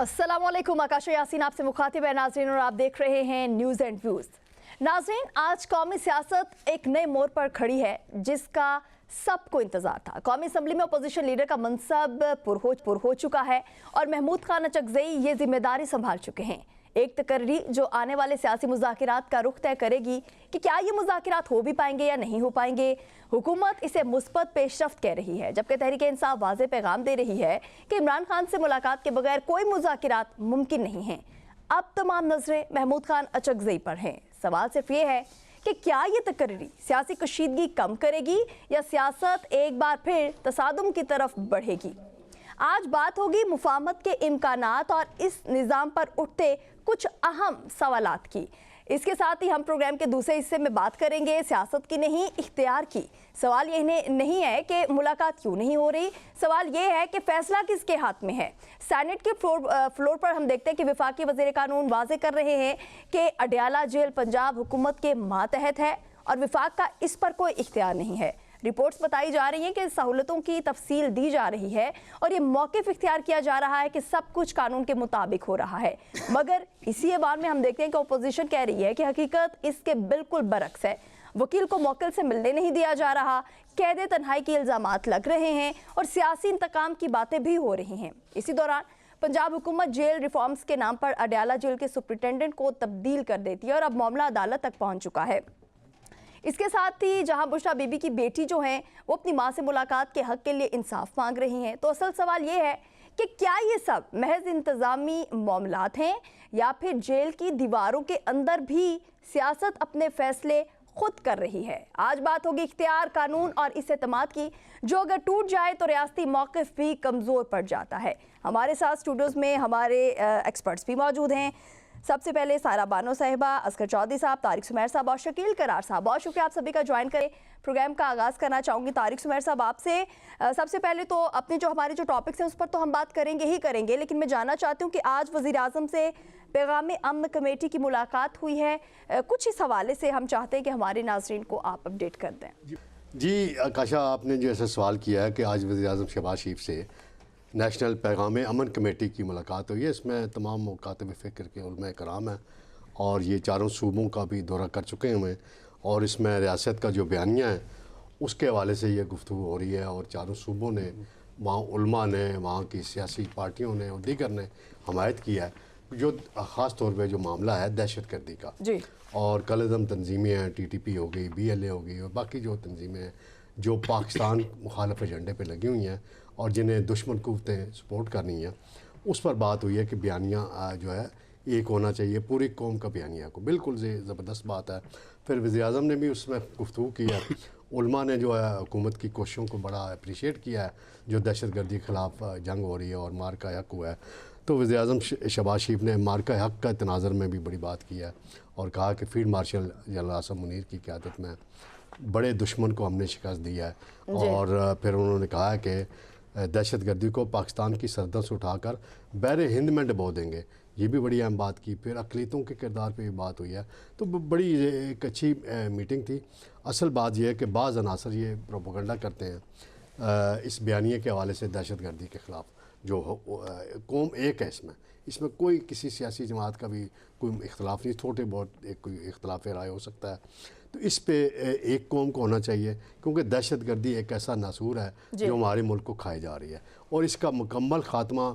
अस्सलाम वालेकुम, आकाशा यासीन आपसे मुखातिब है नाजरीन और आप देख रहे हैं न्यूज़ एंड व्यूज़। नाजरीन, आज कौमी सियासत एक नए मोड़ पर खड़ी है जिसका सबको इंतजार था। कौमी असम्बली में अपोजिशन लीडर का मनसब पुर हो चुका है और महमूद खान अचकज़ई ये जिम्मेदारी संभाल चुके हैं। एक तकर्री जो आने वाले सियासी मुज़ाकिरात का रुख तय करेगी कि क्या ये मुज़ाकिरात हो भी पाएंगे या नहीं हो पाएंगे। हुकूमत इसे मुस्बत पेशरफ्त कह रही है, जबकि तहरीक इंसाफ वाज़े पैगाम दे रही है कि इमरान खान से मुलाकात के बगैर कोई मुज़ाकिरात मुमकिन नहीं है। अब तमाम नजरें महमूद खान अचकज़ई पर हैं। सवाल सिर्फ ये है कि क्या ये तकर्री सियासी कशीदगी कम करेगी या सियासत एक बार फिर तसादुम की तरफ बढ़ेगी। आज बात होगी मुफाहमत के इम्कानात और इस निज़ाम पर उठते कुछ अहम सवालात की। इसके साथ ही हम प्रोग्राम के दूसरे हिस्से में बात करेंगे सियासत की नहीं, इख्तियार की। सवाल ये नहीं है कि मुलाकात क्यों नहीं हो रही, सवाल ये है कि फैसला किसके हाथ में है। सेनेट के फ्लोर पर हम देखते हैं कि वफाकी वज़ीर कानून वाजे कर रहे हैं कि अडयाला जेल पंजाब हुकूमत के मातहत है और विफाक का इस पर कोई इख्तियार नहीं है। रिपोर्ट्स बताई जा रही हैं कि सहूलतों की तफसील दी जा रही है और ये मौक़िफ़ इख्तियार किया जा रहा है कि सब कुछ कानून के मुताबिक हो रहा है। मगर इसी ऐवान में हम देखते हैं कि अपोजिशन कह रही है कि हकीकत इसके बिल्कुल बरक्स है। वकील को मौकिल से मिलने नहीं दिया जा रहा, कैद तन्हाई के इल्ज़ामात लग रहे हैं और सियासी इंतकाम की बातें भी हो रही हैं। इसी दौरान पंजाब हुकूमत जेल रिफॉर्म्स के नाम पर अडयाला जेल के सुपरिटेंडेंट को तब्दील कर देती है और अब मामला अदालत तक पहुँच चुका है। इसके साथ ही जहां बुशरा बीबी की बेटी जो हैं वो अपनी मां से मुलाकात के हक के लिए इंसाफ मांग रही हैं, तो असल सवाल ये है कि क्या ये सब महज इंतज़ामी मामलात हैं या फिर जेल की दीवारों के अंदर भी सियासत अपने फैसले खुद कर रही है। आज बात होगी इख्तियार, कानून और इस एतमाद की, जो अगर टूट जाए तो रियासती मौक़िफ़ भी कमज़ोर पड़ जाता है। हमारे साथ स्टूडियोज़ में हमारे एक्सपर्ट्स भी मौजूद हैं। सबसे पहले सारा बानो साहिबा, असगर चौधरी साहब, तारिक सुमेर साहब और शकील करार साहब, बहुत शुक्रिया आप सभी का ज्वाइन करें। प्रोग्राम का आगाज़ करना चाहूँगी तारिक सुमेर साहब आपसे। सबसे पहले तो अपने हमारे जो टॉपिक्स हैं उस पर तो हम बात करेंगे ही करेंगे, लेकिन मैं जानना चाहती हूँ कि आज वज़ीर आज़म से पैगाम अमन कमेटी की मुलाकात हुई है। कुछ इस हवाले से हम चाहते हैं कि हमारे नाज़रीन को आप अपडेट कर दें। जी आकाशा, आपने जो ऐसा सवाल किया है कि आज वज़ीर आज़म शहबाज शरीफ से नेशनल पैगाम अमन कमेटी की मुलाकात हुई है। इसमें तमाम मुकातब फ़िक्र के उलमा कराम हैं और ये चारों सूबों का भी दौरा कर चुके हुए हैं और इसमें रियासत का जो बयानिया है उसके हवाले से ये गुफ्तगू हो रही है और चारों सूबों ने, वहाँ उलमा ने, वहाँ की सियासी पार्टियों ने और दीगर ने हमायत किया है जो ख़ास तौर पे जो मामला है दहशत गर्दी का जी। और कलदम तंजीमें हैं, TTP हो गई, BLA हो गई और बाकी जो तंजीमें हैं जो पाकिस्तान मुखालफ एजेंडे पे लगी हुई हैं और जिन्हें दुश्मन कुव्वतें सपोर्ट करनी है, उस पर बात हुई है कि बयानिया जो है एक होना चाहिए, पूरी कौम का बयानिया को, बिल्कुल ज़बरदस्त बात है। फिर वज़ीर आज़म ने भी उसमें गुफ्तगू की है। उलमा ने जो है हुकूमत की कोशिशों को बड़ा अप्रिशिएट किया है जो दहशत गर्दी के ख़िलाफ़ जंग हो रही है और मार का हक हुआ है। तो वज़ीर आज़म शहबाज शरीफ ने मार का हक का तनाज़ुर में भी बड़ी बात की है और कहा कि field marshal general Asim Munir की क़यादत में बड़े दुश्मन को हमने शिकस्त दी है। और फिर उन्होंने कहा कि दहशत गर्दी को पाकिस्तान की सरहदों से उठाकर बहरे हिंद में डबो देंगे, ये भी बड़ी अहम बात की। फिर अक़लियतों के किरदार पे भी बात हुई है, तो बड़ी एक अच्छी मीटिंग थी। असल बात यह है कि बाज़ अनासर ये प्रोपेगेंडा करते हैं इस बयानिए के हवाले से दहशत गर्दी के ख़िलाफ़, जो कौम एक है, इसमें कोई किसी सियासी जमात का भी कोई इख्तलाफ नहीं, छोटे बहुत एक कोई इख्तलाफ राय हो सकता है, तो इस पे एक कौम को होना चाहिए क्योंकि दहशत गर्दी एक ऐसा नासूर है जो हमारे मुल्क को खाई जा रही है और इसका मुकम्मल ख़ात्मा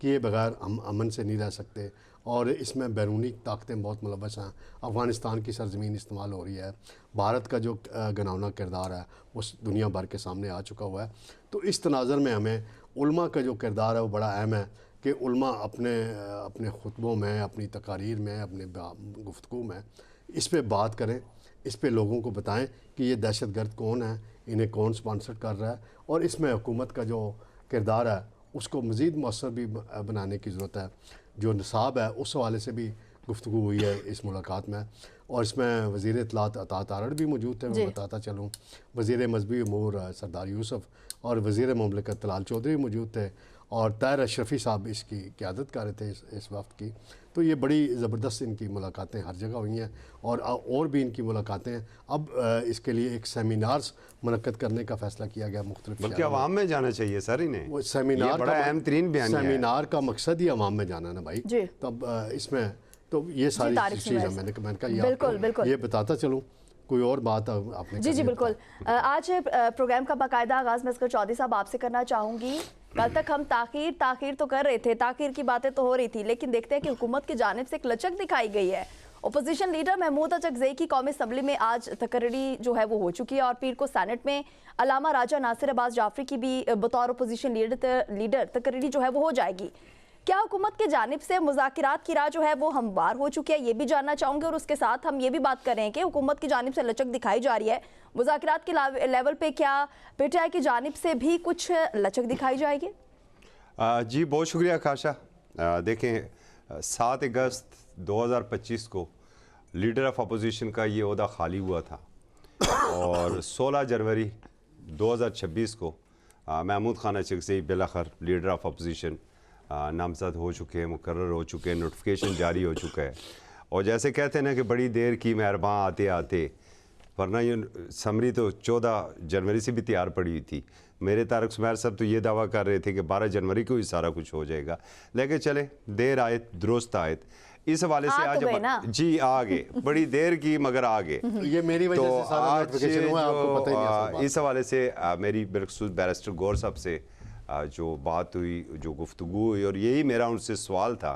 किए बगैर हम अमन से नहीं रह सकते। और इसमें बैरूनी ताकतें बहुत मुलव्वस हैं। अफ़गानिस्तान की सरजमीन इस्तेमाल हो रही है, भारत का जो घिनौना किरदार है वो दुनिया भर के सामने आ चुका हुआ है। तो इस तनाज़ुर में हमें उलमा का जो किरदार है वो बड़ा अहम है कि उलमा अपने खुतबों में, अपनी तकारीर में, अपने गुफ्तगू में इस पर बात करें, इस पे लोगों को बताएं कि ये दहशत गर्द कौन है, इन्हें कौन स्पॉन्सर कर रहा है और इसमें हुकूमत का जो किरदार है उसको मज़ीद मौसर भी बनाने की ज़रूरत है। जो निसाब है उस हवाले से भी गुफ्तगू हुई है इस मुलाकात में और इसमें वज़ीर इत्तलात अतात आरड़ भी मौजूद थे, मैं बताता चलूँ, वज़ीर मजहबी उमूर सरदार यूसुफ और वज़ीर मुमलिकत तलाल चौधरी मौजूद थे और ताहिर अशरफ़ी साहब इसकी क़यादत कर रहे थे इस वक्त की। तो ये बड़ी ज़बरदस्त इनकी मुलाकातें हर जगह हुई हैं और भी इनकी मुलाकातें हैं। अब इसके लिए एक सेमिनार्स मुनक्कद करने का फैसला किया गया मुख्तलिफ बल्कि आवाम में जाना चाहिए सर इन्हें। वो सेमिनार ये बड़ा अहम तरीन बयान है। सेमिनार का मकसद ही आवाम में जाना ना भाई। तब इसमें तो ये सारी चीज़ें मैंने कहा बिल्कुल ये बताता चलूँ। कोई और बात आपने जी बिल्कुल। आज प्रोग्राम का बाकायदा आगाज़ मैं असगर चौधरी साहब आपसे करना चाहूँगी। कल तक हम ताखीर तो कर रहे थे, ताखीर की बातें तो हो रही थी, लेकिन देखते हैं कि हुकूमत की जानिब से एक लचक दिखाई गई है। ओपोजिशन लीडर महमूद अचकज़ई की कौमी असम्बली में आज तकरीरी जो है वो हो चुकी है और पीर को सेनेट में अलामा राजा नासिर अब्बास जाफरी की भी बतौर ओपोजिशन लीडर तकरीरी जो है वो हो जाएगी। क्या हुकूमत की जानिब से मुज़ाकिरात की राह जो है वो हमवार हो चुकी है, ये भी जानना चाहूँगे। और उसके साथ हम ये भी बात कर रहे हैं कि हुकूमत की जानिब से लचक दिखाई जा रही है, मुज़ाकिरात के लेवल पे क्या पीटीआई की जानिब से भी कुछ लचक दिखाई जाएगी? जी बहुत शुक्रिया काशा। देखें 7 अगस्त 2025 को लीडर ऑफ अपोजिशन का ये ओहदा खाली हुआ था और 16 जनवरी 2026 को महमूद खान अचकज़ई बिलाखिर लीडर ऑफ अपोजिशन नामज़द हो चुके हैं, मुकर्रर हो चुके हैं, नोटिफिकेशन जारी हो चुका है। और जैसे कहते हैं ना कि बड़ी देर की मेहरबान आते आते, वरना ये समरी तो 14 जनवरी से भी तैयार पड़ी हुई थी। मेरे तारक सुमैर साहब तो ये दावा कर रहे थे कि 12 जनवरी को ही सारा कुछ हो जाएगा, लेकिन चले देर आए दुरुस्त आए। इस हवाले से आज जी आ गए, बड़ी देर की मगर आ गए। ये मेरी वजह से सारा नोटिफिकेशन हुआ, आपको पता ही नहीं। इस हवाले से मेरी बिलखुसूस बैरिस्टर गौर साहब से जो बात हुई, जो गुफ्तगू हुई, और यही मेरा उनसे सवाल था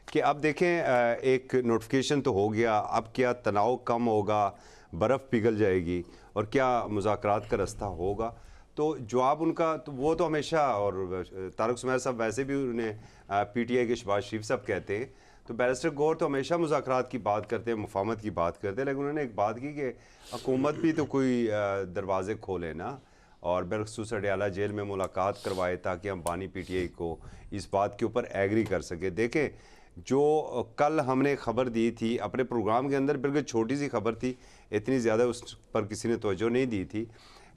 कि अब देखें एक नोटिफिकेशन तो हो गया, अब क्या तनाव कम होगा, बर्फ़ पिघल जाएगी और क्या मुज़ाकरात का रास्ता होगा? तो जवाब उनका तो वो तो हमेशा, और तारक सुमैर साहब वैसे भी उन्हें पीटीआई के शहबाज शरीफ साहब कहते हैं, तो बैरिस्टर गौर तो हमेशा मुज़ाकरात की बात करते हैं, मुफाहमत की बात करते हैं, लेकिन उन्होंने एक बात की कि हुकूमत भी तो कोई दरवाज़े खोले ना, और बिलखुसूस अडयाला जेल में मुलाकात करवाए ताकि हम बानी पीटीआई को इस बात के ऊपर एग्री कर सके। देखें जो कल हमने खबर दी थी अपने प्रोग्राम के अंदर, बिल्कुल छोटी सी खबर थी, इतनी ज़्यादा उस पर किसी ने तवज्जो नहीं दी थी,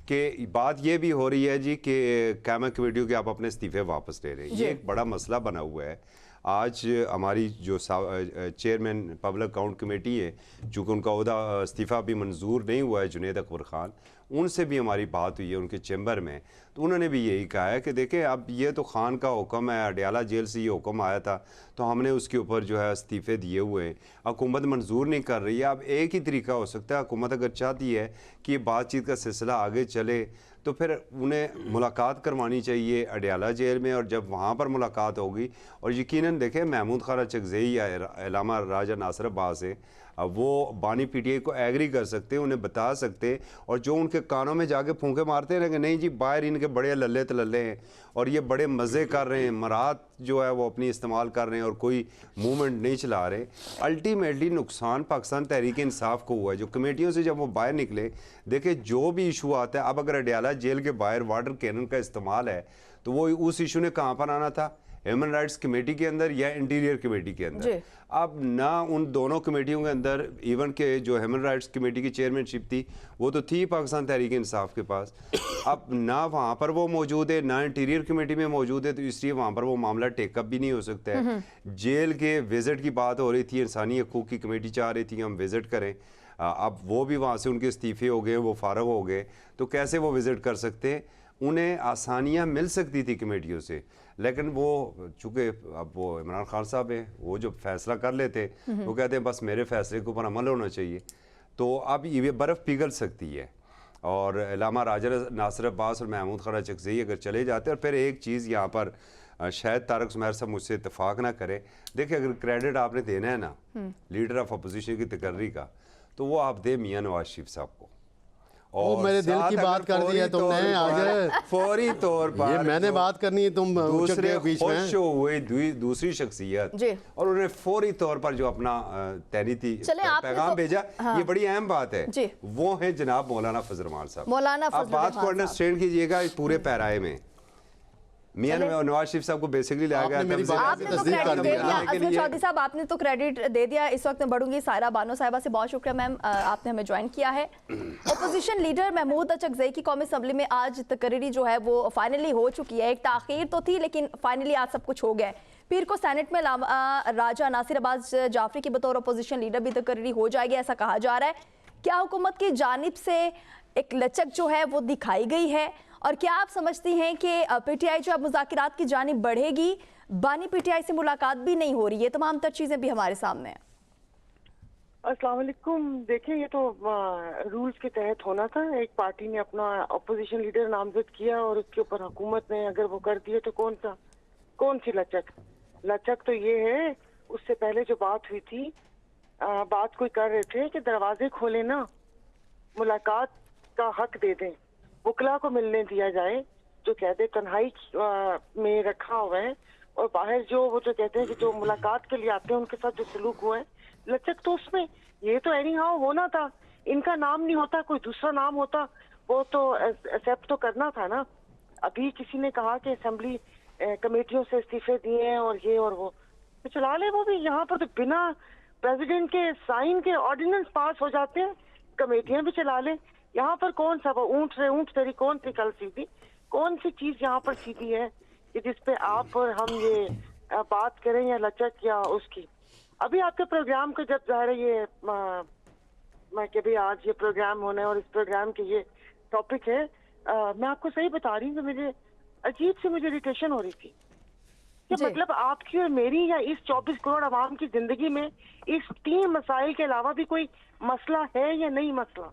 कि बात ये भी हो रही है जी कि कैमा कमेटियों के आप अपने इस्तीफ़े वापस ले रहे हैं। ये एक बड़ा मसला बना हुआ है। आज हमारी जो चेयरमैन पब्लिक अकाउंट कमेटी है, चूँकि उनका ओहदा इस्तीफ़ा भी मंजूर नहीं हुआ है, जुनेद अकबर ख़ान, उनसे भी हमारी बात हुई है उनके चैम्बर में, तो उन्होंने भी यही कहा है कि देखें अब ये तो खान का हुक्म है, अडयाला जेल से ये हुक्म आया था तो हमने उसके ऊपर जो है इस्तीफ़े दिए हुए हैं, हुकूमत मंजूर नहीं कर रही है। अब एक ही तरीका हो सकता है, हुकूमत अगर चाहती है कि ये बातचीत का सिलसिला आगे चले तो फिर उन्हें मुलाकात करवानी चाहिए अडयाला जेल में, और जब वहाँ पर मुलाकात होगी, और यकीनन देखें महमूद खान अचकज़ई या अलामा राजा नासिर अब्बास है, अब वो बानी पीटीआई को एग्री कर सकते हैं, उन्हें बता सकते हैं, और जो उनके कानों में जाके फूंके मारते हैं कि नहीं जी बाहर इनके बड़े लल्ले तलल्ले हैं और ये बड़े मज़े कर रहे हैं, मरात जो है वो अपनी इस्तेमाल कर रहे हैं और कोई मूवमेंट नहीं चला रहे, अल्टीमेटली नुकसान पाकिस्तान तहरीक इंसाफ को हुआ है। जो कमेटियों से जब वो बाहर निकले, देखिए जो भी इशू आता है, अब अगर अडयाला जेल के बाहर वाटर कैनन का इस्तेमाल है तो वो उस इशू ने कहाँ पर आना था, ह्यूमन राइट्स कमेटी के अंदर या इंटीरियर कमेटी के अंदर। अब ना उन दोनों कमेटियों के अंदर, इवन के जो ह्यूमन राइट्स कमेटी की चेयरमैनशिप थी वो तो थी पाकिस्तान तहरीक इंसाफ के पास, अब ना वहाँ पर वो मौजूद है ना इंटीरियर कमेटी में मौजूद है, तो इसलिए वहाँ पर वो मामला टेकअप भी नहीं हो सकता है। जेल के विज़िट की बात हो रही थी, इंसानी हकूक़ की कमेटी चाह रही थी हम विज़िट करें, अब वो भी वहाँ से उनके इस्तीफ़े हो गए, वो फारग हो गए, तो कैसे वो विज़िट कर सकते हैं? उन्हें आसानियाँ मिल सकती थी कमेटियों से, लेकिन वो चूँकि अब वो इमरान खान साहब हैं, वो जो फैसला कर लेते वो कहते हैं बस मेरे फैसले के ऊपर अमल होना चाहिए, तो अब ये बर्फ़ पिघल सकती है। और अलामा राजा नासिर अब्बास और महमूद खान अचकज़ई अगर चले जाते, और फिर एक चीज़ यहाँ पर शायद तारक सुमैर साहब मुझसे इत्तेफाक ना करें, देखिए अगर क्रेडिट आपने देना है ना लीडर ऑफ अपोजिशन की तकर्री का, तो वो आप दे मियाँ नवाज शरीफ साहब को। और मेरे दिल की बात कर दी है तुमने आज, फौरी तौर पर ये मैंने बात करनी है, तुम दूसरे बीच में हुए दूसरी शख्सियत, और उन्होंने फौरी तौर पर जो अपना तहरीती पैगाम भेजा, ये बड़ी अहम बात है, वो है जनाब मौलाना फजल रहमान साहब। मौलाना आप बात को अंडरस्टैंड कीजिएगा इस पूरे पैराए में। मियां नवाज शरीफ साहब को बेसिकली लाया गया आपने मेरी बात आपने तो तस्दीक क्रेडिट कर दे दिया दिया ना। असगर चौधरी साहब, आपने तो क्रेडिट दे दिया। इस वक्त मैं बढ़ूंगी सायरा बानो साहिबा से। बहुत शुक्रिया मैम, आपने हमें ज्वाइन किया है। अपोजिशन लीडर महमूद अचकजई की कौमी असम्बली में आज तकरीरी जो है वो फाइनली हो चुकी है। एक ताखीर तो थी लेकिन फाइनली आज सब कुछ हो गया है। पीर को सेनेट में राजा नासिर अब्बास जाफरी की बतौर अपोजिशन लीडर भी तकरीरी हो जाएगी, ऐसा कहा जा रहा है। क्या हुकूमत की जानिब से एक लचक जो है वो दिखाई गई है, और क्या आप समझती हैं कि पीटीआई जो अब मुज़ाकिरात की जानिब बढ़ेगी? बानी पीटीआई से मुलाकात भी नहीं हो रही है, तमाम तर चीज़ें भी हमारे सामने हैं। अस्सलाम वालेकुम। देखिए, ये तो रूल्स के तहत होना था। एक पार्टी ने अपना अपोजिशन लीडर नामजद किया और उसके ऊपर हुकूमत ने अगर वो कर दिए तो कौन सी लचक तो ये है। उससे पहले जो बात हुई थी, बात कोई कर रहे थे कि दरवाजे खोले ना, मुलाकात का हक दे दें, वकला को मिलने दिया जाए, जो कहते तन्हाई में रखा हुआ है, और बाहर जो वो जो कहते हैं कि जो मुलाकात के लिए आते हैं उनके साथ जो सलूक हुआ है, लचक तो उसमें ये तो एनी हाउ होना था। इनका नाम नहीं होता, कोई दूसरा नाम होता, वो तो एक्सेप्ट तो करना था ना। अभी किसी ने कहा कि असेंबली कमेटियों से इस्तीफे दिए हैं और ये और वो, तो चला ले वो भी। यहाँ पर तो बिना प्रेसिडेंट के साइन के ऑर्डिनेंस पास हो जाते हैं, कमेटियां भी चला ले। यहाँ पर कौन सा वो ऊंट तेरी कौन सी कल सीधी, कौन सी चीज यहाँ पर सीधी है कि जिसपे आप और हम ये बात करें, या लचक या उसकी। अभी आपके प्रोग्राम को जब ज़ाहिर है ये मैं कि भी आज ये प्रोग्राम होना है और इस प्रोग्राम के ये टॉपिक है, मैं आपको सही बता रही हूँ कि मुझे अजीब सी मुझे इरिटेशन हो रही थी कि मतलब आपकी और मेरी या इस 24 करोड़ आवाम की जिंदगी में इस 3 मसाइल के अलावा भी कोई मसला है या नहीं मसला।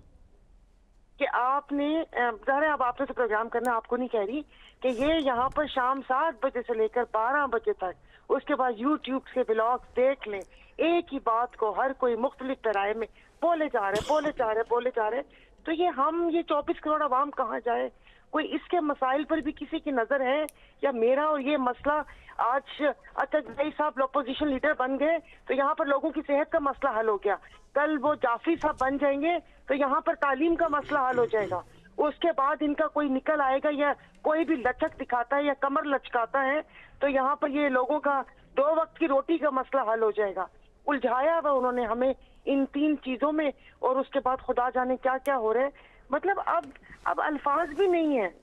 कि आपने ज़ाहिर है अब आपने तो प्रोग्राम करना, आपको नहीं कह रही कि ये यहाँ पर शाम 7 बजे से लेकर 12 बजे तक, उसके बाद यूट्यूब से ब्लॉग्स देख लें, एक ही बात को हर कोई मुख्तलिफ तरह में बोले जा रहे, तो ये हम ये 24 करोड़ आवाम कहाँ जाए? कोई इसके मसाइल पर भी किसी की नजर है? या मेरा और ये मसला आज अचकजई साहब अपोजिशन लीडर बन गए तो यहाँ पर लोगों की सेहत का मसला हल हो गया, कल वो जाफरी साहब बन जाएंगे तो यहाँ पर तालीम का मसला हल हो जाएगा, उसके बाद इनका कोई निकल आएगा या कोई भी लचक दिखाता है या कमर लचकाता है तो यहाँ पर ये लोगों का 2 वक्त की रोटी का मसला हल हो जाएगा। उलझाया हुआ उन्होंने हमें इन 3 चीजों में, और उसके बाद खुदा जाने क्या क्या हो रहा है। मतलब अब अल्फाज भी नहीं है।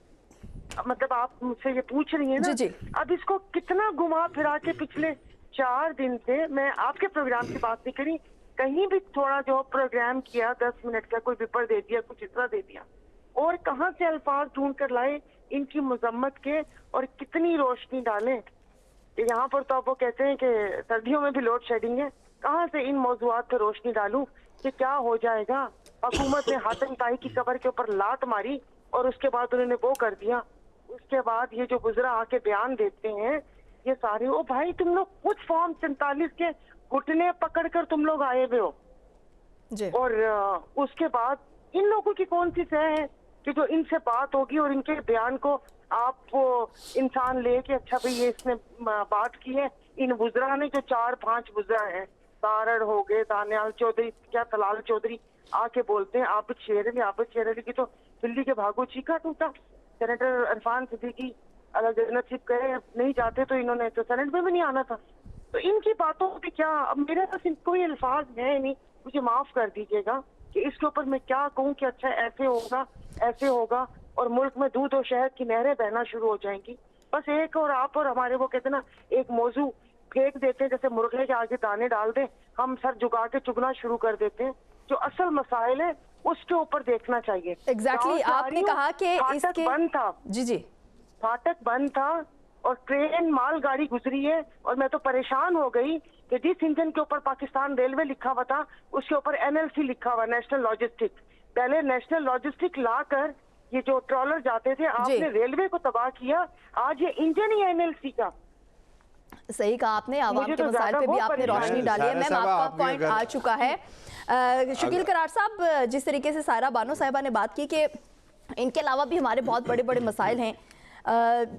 मतलब आप मुझसे ये पूछ रही हैं ना, जी। अब इसको कितना घुमा फिरा के पिछले 4 दिन से, मैं आपके प्रोग्राम की बात नहीं करी, कहीं भी थोड़ा जो प्रोग्राम किया 10 मिनट का, कोई पेपर दे दिया, कुछ इस तरह दे दिया, और कहाँ से अल्फाज ढूंढ कर लाए इनकी मजम्मत के, और कितनी रोशनी डालें कि यहाँ पर तो अब वो कहते हैं कि सर्दियों में भी लोड शेडिंग है, कहाँ से इन मौजूआत पर रोशनी डालूं कि क्या हो जाएगा। हुकूमत ने हातिम ताई की कब्र के ऊपर लात मारी और उसके बाद उन्होंने वो कर दिया, उसके बाद ये जो गुजरा आके बयान देते हैं ये सारे, ओ भाई तुम लोग कुछ फॉर्म 47 के घुटने पकड़कर तुम लोग आए हुए हो जी। और उसके बाद इन लोगों की कौन सी सह है कि जो इनसे बात होगी और इनके बयान को आप वो इंसान ले के अच्छा भाई ये इसने बात की है। इन वुज़रा ने जो 4-5 वुज़रा हैं, तारड़ हो गए, दानियाल चौधरी, क्या तलाल चौधरी आके बोलते हैं आबिद शेर अली की तो दिल्ली के भागो चीखा टूटा। सेनेटर इरफान सिद्दीकी अगर जन्नत सिप कहे नहीं जाते तो इन्होंने तो सेनेट में भी नहीं आना था। तो इनकी बातों पे क्या, अब मेरे पास कोई अल्फाज है नहीं, मुझे माफ कर दीजिएगा कि इसके ऊपर मैं क्या कहूँ कि अच्छा ऐसे होगा और मुल्क में दूध और शहद की नहरें बहना शुरू हो जाएंगी। बस एक और आप और हमारे वो कहते ना एक मौजू फेंक देते हैं, जैसे मुर्गे के आगे दाने डाल दें, हम सर झुका के चुगना शुरू कर देते हैं। जो असल मसाइल है उसके ऊपर देखना चाहिए। एग्जैक्टली आपने कहा कि इसके बंद था, जी फाटक बंद था और ट्रेन मालगाड़ी गुजरी है, और मैं तो परेशान हो गई कि जिस इंजन के ऊपर पाकिस्तान रेलवे लिखा हुआ था उसके ऊपर NLC लिखा हुआ, नेशनल लॉजिस्टिक। पहले नेशनल लॉजिस्टिक लाकर ये जो ट्रॉलर जाते थे, आपने रेलवे को तबाह किया, आज ये इंजन ही NLC का। सही कहा आपने, आवाम के मसाइल पे भी आपने रोशनी डाली है। मैम आपका पॉइंट आ चुका है। शकील करार साहब, जिस तरीके से सायरा बानो साहिबा ने बात की कि इनके अलावा भी हमारे बहुत बड़े बड़े मसाइल हैं,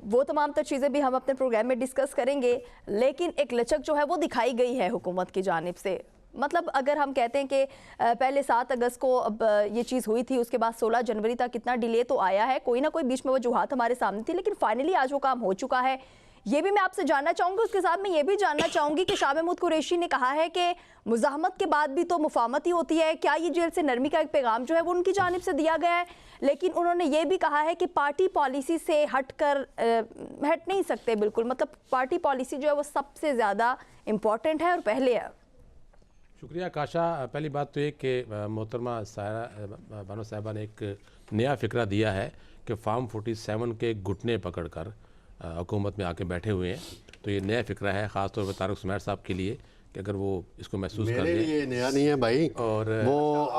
वो तमाम तो चीज़ें भी हम अपने प्रोग्राम में डिस्कस करेंगे, लेकिन एक लचक जो है वो दिखाई गई है हुकूमत की जानिब से। मतलब अगर हम कहते हैं कि पहले 7 अगस्त को अब ये चीज़ हुई थी, उसके बाद 16 जनवरी तक कितना डिले तो आया है, कोई ना कोई बीच में वजूहात हमारे सामने थी, लेकिन फाइनली आज वो काम हो चुका है। ये भी मैं आपसे जानना चाहूँगी, उसके साथ मैं ये भी जानना चाहूँगी कि शाह महमूद कुरैशी ने कहा है कि मुज़ाहमत के बाद भी तो मुफाहमत ही होती है। क्या ये जेल से नरमी का एक पैगाम जो है वो उनकी जानिब से दिया गया है? लेकिन उन्होंने ये भी कहा है कि पार्टी पॉलिसी से हट नहीं सकते बिल्कुल, मतलब पार्टी पॉलिसी जो है वो सबसे ज़्यादा इम्पॉर्टेंट है और पहले है। शुक्रिया काशा। पहली बात तो ये कि मोहतरमा सायरा बानो साहिबा ने एक नया फ़िक्रा दिया है कि फार्म 47 के घुटने पकड़कर हुकूमत में आके बैठे हुए हैं। तो ये नया फ़िक्रा है ख़ास तौर पर तारिक सुमैर साहब के लिए कि अगर वो इसको महसूस कर मेरे लें। लिए नया नहीं है भाई। और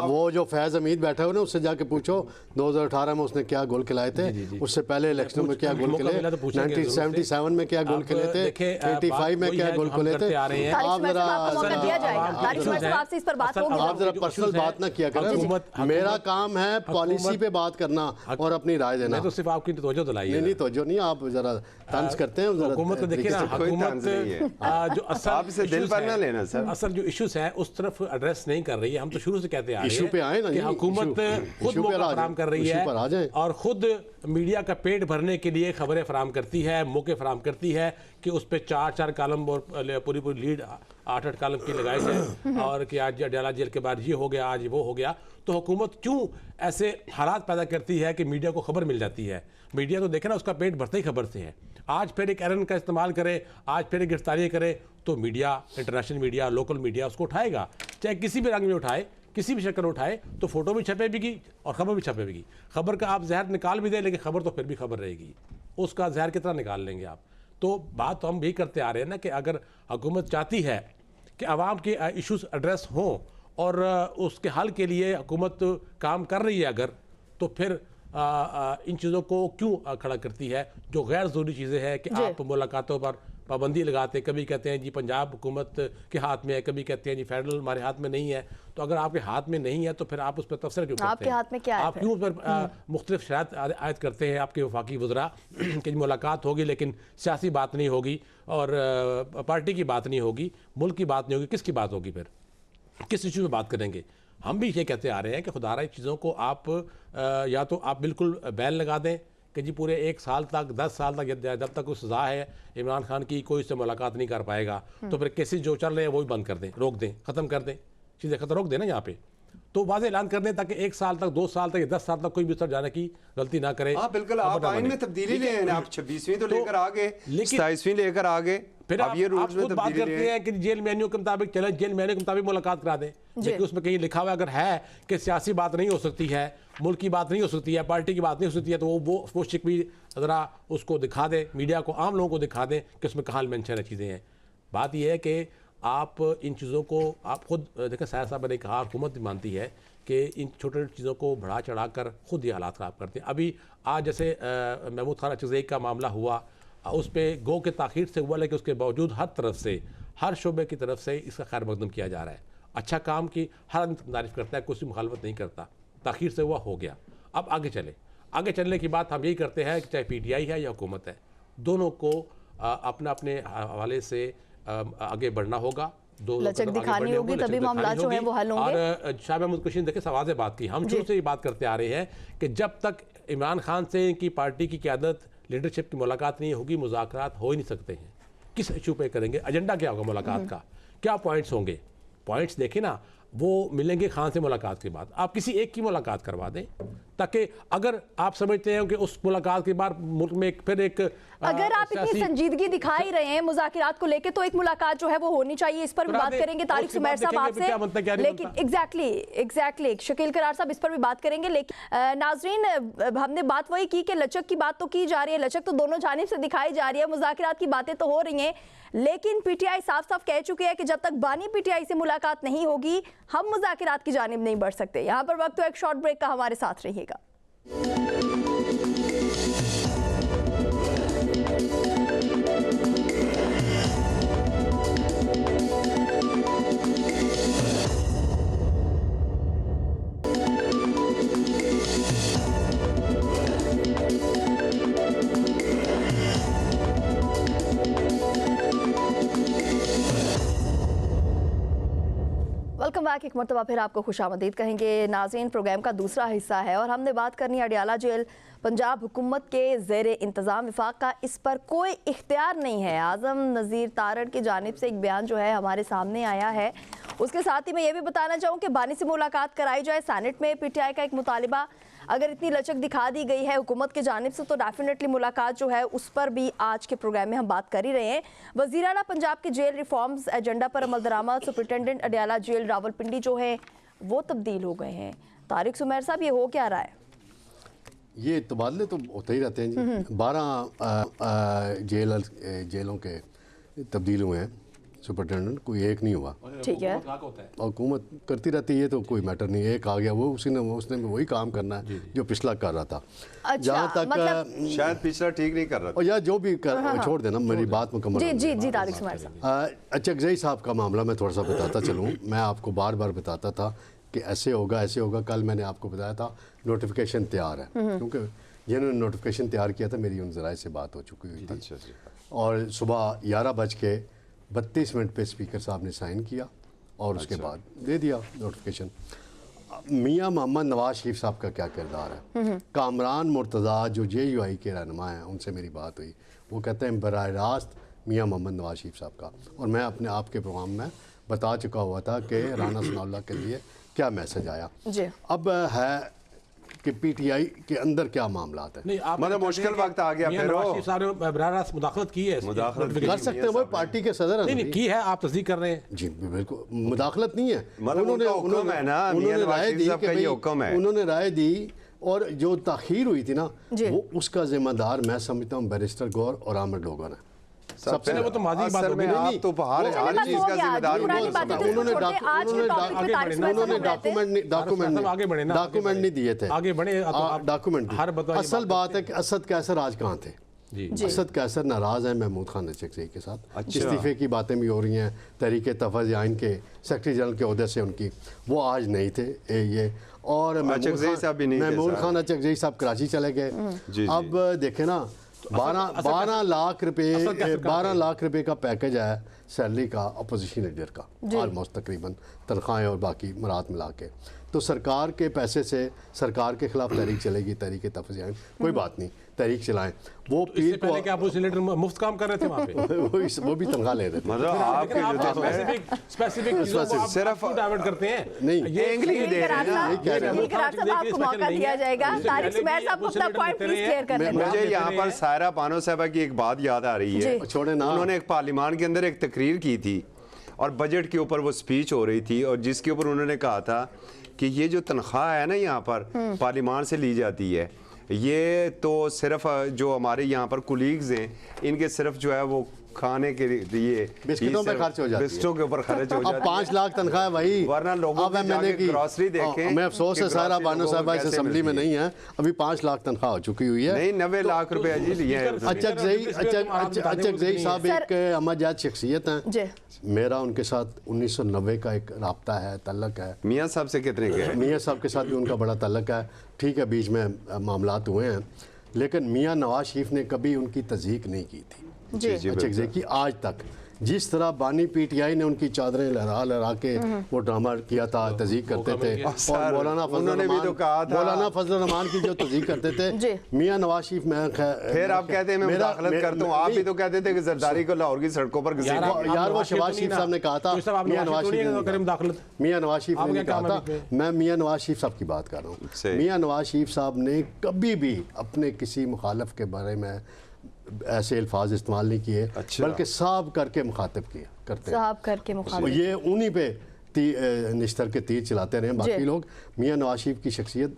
वो जो फैज़ हमीद बैठा हुआ ना, उससे जाके पूछो 2018 में उसने क्या गोल खिलाए थे, उससे पहले इलेक्शन में क्या गोल खिले, 1977 में क्या गोल खिले थे, 85 में क्या गोल खिले थे। आप जरा पर्सनल बात ना किया करें। मेरा काम है पॉलिसी पे बात करना और अपनी राय देना। तो सिर्फ आपकी तवज्जो दिलाई है। नहीं तवज्जो नहीं, आप जरा तंज करते हैं। हुकूमत को देखिए ना, हुकूमत जो असल जो इश्यूज है उस तरफ एड्रेस नहीं कर रही है। हम तो शुरू से कहते आ रहे हैं इशू पे आए ना, कि हुकूमत खुद मौका फराम कर रही है और खुद मीडिया का पेट भरने के लिए खबरें फराम करती है, मौके फराम करती है कि उस पर 4 कालम और पूरी लीड 8 कालम की लगाई जाए और कि आज अडयाला जेल के बाद ये हो गया, आज वो हो गया। तो हुकूमत क्यों ऐसे हालात पैदा करती है कि मीडिया को खबर मिल जाती है? मीडिया तो देखे ना, उसका पेट भरते ही खबर से है। आज फिर एक एरन का इस्तेमाल करे, आज फिर एक गिरफ्तारी करे, तो media, international media, local media उसको उठाएगा, चाहे किसी भी रंग में उठाए, किसी भी शक्ल में उठाए, तो फोटो भी छपेगी और खबर भी छपेगी। खबर का आप जहर निकाल भी दें, लेकिन खबर तो फिर भी खबर रहेगी। उसका जहर कितना निकाल लेंगे आप? तो बात तो हम भी करते आ रहे हैं ना कि अगर हुकूमत चाहती है कि आवाम के इश्यूज एड्रेस हों और उसके हल के लिए हुकूमत काम कर रही है अगर, तो फिर इन चीज़ों को क्यों खड़ा करती है जो गैर ज़रूरी चीज़ें हैं कि आप मुलाकातों पर पाबंदी लगाते, कभी कहते हैं जी पंजाब हुकूमत के हाथ में है, कभी कहते हैं जी फेडरल हमारे हाथ में नहीं है। तो अगर आपके हाथ में नहीं है तो फिर आप उस पर तबसरा क्यों करते हैं? आपके हाथ में क्या है? आप क्यों उस पर मुख्तलिफ शराइत आयद करते हैं आपके वफाकी वज़रा कि मुलाकात होगी लेकिन सियासी बात नहीं होगी और पार्टी की बात नहीं होगी, मुल्क की बात नहीं होगी, किसकी बात होगी? फिर किस इशू पे बात करेंगे? हम भी ये कहते आ रहे हैं कि खुदारा चीज़ों को आप या तो आप बिल्कुल बैन लगा दें कि जी पूरे 1 साल तक, 10 साल तक, जब तक उस सज़ा है इमरान खान की, कोई उससे मुलाकात नहीं कर पाएगा। तो फिर केसेस जो चल रहे हैं वो भी बंद कर दें, रोक दें, ख़त्म कर दें, चीज़ें ख़त्म रोक दें ना यहाँ पे। तो वाज़ेह ऐलान कर दें ताकि 1 साल तक, 2 साल तक या 10 साल तक कोई भी उस तरफ जाने की गलती ना करे। हाँ बिल्कुल, आप आइन में तब्दीली ले आए, आप 26वीं तो लेकर आ गए, 27वीं लेकर आ गए, फिर आप ये रूल्स में खुद बात करते हैं कि जेल मेन्यू के मुताबिक चले, जेल मेन्यू के मुताबिक मुलाकात करा दें। लेकिन उसमें कहीं लिखा हुआ अगर है कि सियासी बात नहीं हो सकती है, मुल्क की बात नहीं हो सकती है, पार्टी की बात नहीं हो सकती है, तो वो शिक भी ज़रा उसको दिखा दें, मीडिया को, आम लोगों को दिखा दें कि उसमें कहाँ मेंशन है चीज़ें हैं। बात यह है कि आप इन चीज़ों को आप खुद देखें, सायर साहब ने कहा, हुकूमत भी मानती है कि इन छोटे छोटे चीज़ों को बढ़ा चढ़ा कर खुद ये हालात ख़राब करते हैं। अभी आज जैसे महमूद खान अचज़ई का मामला हुआ, उस पर गो के ताख़ीर से हुआ, लेकिन उसके बावजूद हर तरफ से, हर शोबे की तरफ से इसका खैर मकदम किया जा रहा है। अच्छा काम की हर आदमी तारीफ़ करता है, कुछ मुखालफत नहीं करता। ताख़ीर से हुआ, हो गया, अब आगे चले। आगे चलने की बात हम यही करते हैं कि चाहे PTI है या हुकूमत है, दोनों को अपने अपने हवाले से आगे बढ़ना होगा, लचक दिखानी होगी, तभी मामला जो है वो हल होंगे। और शाह महमूद कुरैशी ने देखिए सवाल से बात की, हम शुरू से ये बात करते आ रहे हैं कि जब तक इमरान खान से इनकी पार्टी की क़यादत, लीडरशिप की मुलाकात नहीं होगी, मुज़ाकरात हो ही नहीं सकते हैं। किस इशू पे करेंगे? एजेंडा क्या होगा मुलाकात का? क्या पॉइंट्स होंगे? पॉइंट्स देखें ना, वो मिलेंगे खान से मुलाकात के बाद। आप किसी एक की मुलाकात करवा दें ताकि अगर आप समझते हैं कि उस मुलाकात के बाद मुल्क में फिर एक अगर आप इतनी संजीदगी दिखा ही रहे हैं मुज़ाकिरात को लेके, तो एक मुलाकात जो है वो होनी चाहिए। इस पर भी बात करेंगे तारिक सुमैर साहब आपसे, लेकिन एग्जैक्टली शकील करार साहब इस पर भी बात करेंगे। लेकिन नाजरीन, हमने बात वही की कि लचक की बात तो की जा रही है, लचक तो दोनों जानिब से दिखाई जा रही है, मुज़ाकिरात की बातें तो हो रही हैं, लेकिन PTI साफ साफ कह चुके हैं कि जब तक बानी PTI से मुलाकात नहीं होगी हम मुज़ाकिरात की जानिब नहीं बढ़ सकते। यहाँ पर वक्त तो एक शॉर्ट ब्रेक का, हमारे साथ रहिएगा। Welcome back. एक मरतबा फिर आपको खुशामदीद कहेंगे। नाज़रीन, प्रोग्राम का दूसरा हिस्सा है और हमने बात करनी है अडियाला जेल पंजाब हुकूमत के ज़ेरे इंतज़ाम विफाक का। इस पर कोई इख्तियार नहीं है। आज़म नज़ीर तारड़ की जानिब से एक बयान जो है हमारे सामने आया है। उसके साथ ही मैं ये भी बताना चाहूँ कि बानी से मुलाकात कराई जाए। सेनेट में PTI का एक मुतालिबा, अगर इतनी लचक दिखा दी गई है हुकूमत की जानिब से तो डेफिनेटली मुलाकात जो है उस पर भी आज के प्रोग्राम में हम बात कर ही रहे हैं। वज़ीर आला पंजाब के जेल रिफॉर्म्स एजेंडा पर अमल दरामद। सुपरिटेंडेंट अडियाला जेल रावलपिंडी जो है वो तब्दील हो गए हैं। तारिक सुमेर साहब, ये हो क्या रहा है? ये तबादले तो होते ही रहते हैं जी। 12 जेलों के तब्दील हुए हैं, सुपरिटेंडेंट कोई एक नहीं हुआ। ठीक है, हुकूमत करती रहती है तो कोई मैटर नहीं। एक आ गया वो उसने वही काम करना है जो पिछला कर रहा था। अच्छा, जहाँ तक मतलब शायद पिछला ठीक नहीं कर रहा था। और या जो भी कर छोड़ देना, मेरी बात मुकम्मल जी होने जी दे। जी तारिक सुमेर साहब, अचकज़ई साहब का मामला मैं थोड़ा सा बताता चलूँ। मैं आपको बार बार बताता था कि ऐसे होगा ऐसे होगा। कल मैंने आपको बताया था नोटिफिकेशन तैयार है, क्योंकि जिन्होंने नोटिफिकेशन तैयार किया था मेरी उन ज़राए से बात हो चुकी हुई थी। और सुबह 11:32 पे स्पीकर साहब ने साइन किया और उसके बाद दे दिया नोटिफिकेशन। मियाँ मोहम्मद नवाज शरीफ साहब का क्या किरदार है? कामरान मुर्तज़ा जो JUI के रहनुमा हैं, उनसे मेरी बात हुई। वो कहते हैं बराह रास्त मियाँ मोहम्मद नवाज शरीफ साहब का। और मैं अपने आप के प्रोग्राम में बता चुका हुआ था कि राना सनाउल्लाह के लिए क्या मैसेज आया। अब है कि PTI के अंदर क्या मामला है। नहीं, आप मतलब मुश्किल वक्त आ गया। फिर नवाज साहब ने बराह रास्त मुदाखलत की है, कर सकते हैं, वो पार्टी के सदर हैं। नहीं की है, आप तस्दीक कर रहे हैं। जी बिल्कुल, मुदाखलत नहीं है। उन्होंने राय दी कि भाई उन्होंने राय दी और जो ताखीर हुई थी ना वो उसका जिम्मेदार मैं समझता हूँ बैरिस्टर गौर और आमिर लोगों ने। सबसे वो तो माजी की बात असल में होगी। आप तो हर चीज का जिम्मेदार डॉक्यूमेंट नहीं दिए थे। आगे बढ़े डॉक्यूमेंट हर असल बात है कि असद कैसर आज कहाँ थे? असद कैसर नाराज है महमूद खान अचकज़ई के साथ। इस्तीफे की बातें भी हो रही हैं। तहरीक तहफ़्फ़ुज़ आइन के सेक्रेटरी जनरल के ओहदे से उनकी वो आज नहीं थे ये। और महमूद खान अचकज़ई साहब कराची चले गए। अब देखें ना, 12 लाख रुपए का पैकेज है सैलरी का अपोजिशन लीडर का, ऑलमोस्ट तकरीबन तनख्वाहें और बाकी मरात मिला के। तो सरकार के पैसे से सरकार के खिलाफ तहरीक चलेगी, तहरीक तहफ़्फ़ुज़ आइन, कोई बात नहीं, तहरीक चलाएं। वो पीर को पहले क्या अपोजिशन लीडर मुफ्त काम कर रहे थे वहाँ पे? वो भी तनख्वाह ले रहे थे। मतलब आपके स्पेसिफिक सिर्फ डाइवर्ट करते हैं। नहीं, इंग्लिश दे रहे हैं। आपको मौका दिया जाएगा। तारिक सुमेर साहब अपना पॉइंट प्लीज क्लियर कर दें। मुझे यहाँ पर सायरा बानो साहबा की एक बात याद आ रही है। छोड़े ना, उन्होंने एक पार्लियामान के अंदर एक तकरीर की थी और बजट के ऊपर वो स्पीच हो रही थी और जिसके ऊपर उन्होंने कहा था कि ये जो तनख्वाह है ना यहाँ पर पार्लियामान से ली जाती है, ये तो सिर्फ जो हमारे यहाँ पर कुलीग्स हैं इनके सिर्फ जो है वो खाने के लिए बिस्किटों पे खर्च हो जाती है, बिस्किटों के ऊपर खर्च हो जाती है। अब 5 लाख तनख्वाह है भाई, वरना लोगों अब मैंने की ग्रोसरी देखें। मैं अफसोस है सारा बानो साहब इस असेंबली में नहीं है, अभी 5 लाख तनख्वाह हो चुकी हुई है। नहीं, 90 लाख रुपए जी लिए हैं। अचकज़ई साहब एक अमरजाद शख्सियत हैं। मेरा उनके साथ 1990 का एक राब्ता है, तल्लक है। मियाँ साहब से कितने के? मियाँ साहब के साथ भी उनका बड़ा तल्लक है। ठीक है, बीच में मामलात हुए हैं, लेकिन मियाँ नवाज शरीफ ने कभी उनकी तज़हीक नहीं की थी अचकज़ई की आज तक। जिस तरह बानी PTI ने उनकी चादरें लहरा लहरा के वो ड्रामा किया था, तज़हीक करते थे, और मौलाना फजल रहमान की जो तज़हीक करते थे मियाँ नवाज शरीफ में। फिर आप कहते हैं मैं मुदाखलत करता हूँ, आप भी तो कहते थे कि जरदारी को लाहौर की सड़कों पर यार वो शहबाज शरीफ साहब ने कहा था, मियाँ नवाज शरीफ ने कहा था, मैं मियाँ नवाज शरीफ साहब की बात कर रहा हूँ। मियाँ नवाज शरीफ साहब ने कभी भी अपने किसी मुखालफ के बारे में ऐसे अल्फाज इस्तेमाल नहीं किए, बल्कि साहब करके मुखातिब किया करते साहब करके मुखातिब। ये उन्हीं पे निश्तर के तीर चलाते रहे बाकी लोग। मियाँ नवाज शरीफ की शख्सियत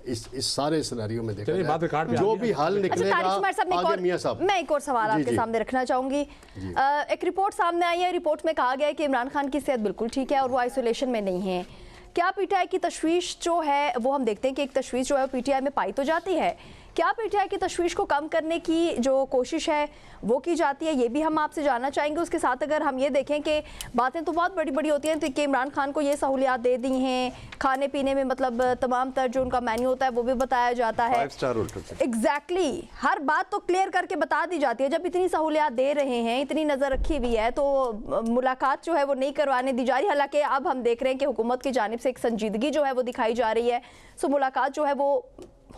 इस सारे सिनेरियो में देखा जाए जो भी हल निकलेगा आगे मियाँ साहब। मैं एक और सवाल आपके सामने रखना चाहूंगी। एक रिपोर्ट सामने आई है, रिपोर्ट में कहा गया है कि इमरान खान की सेहत बिल्कुल ठीक है और वो आइसोलेशन में नहीं है। क्या PTI की तशवीश जो है वो हम देखते हैं कि एक तशवीश जो है PTI में पाई तो जाती है क्या पीटीआई की तशवीश को कम करने की जो कोशिश है वो की जाती है, ये भी हम आपसे जानना चाहेंगे। उसके साथ अगर हम ये देखें कि बातें तो बहुत बड़ी बड़ी होती हैं, तो कि इमरान खान को ये सहूलियात दे दी हैं, खाने पीने में मतलब तमाम तर जो उनका मेन्यू होता है वो भी बताया जाता है। 5 स्टार होटल। एग्जैक्टली, हर बात तो क्लियर करके बता दी जाती है। जब इतनी सहूलियात दे रहे हैं, इतनी नज़र रखी हुई है, तो मुलाकात जो है वो नहीं करवाने दी जा रही। हालांकि अब हम देख रहे हैं कि हुकूमत की जानिब से एक संजीदगी जो है वो दिखाई जा रही है। सो मुलाकात जो है वो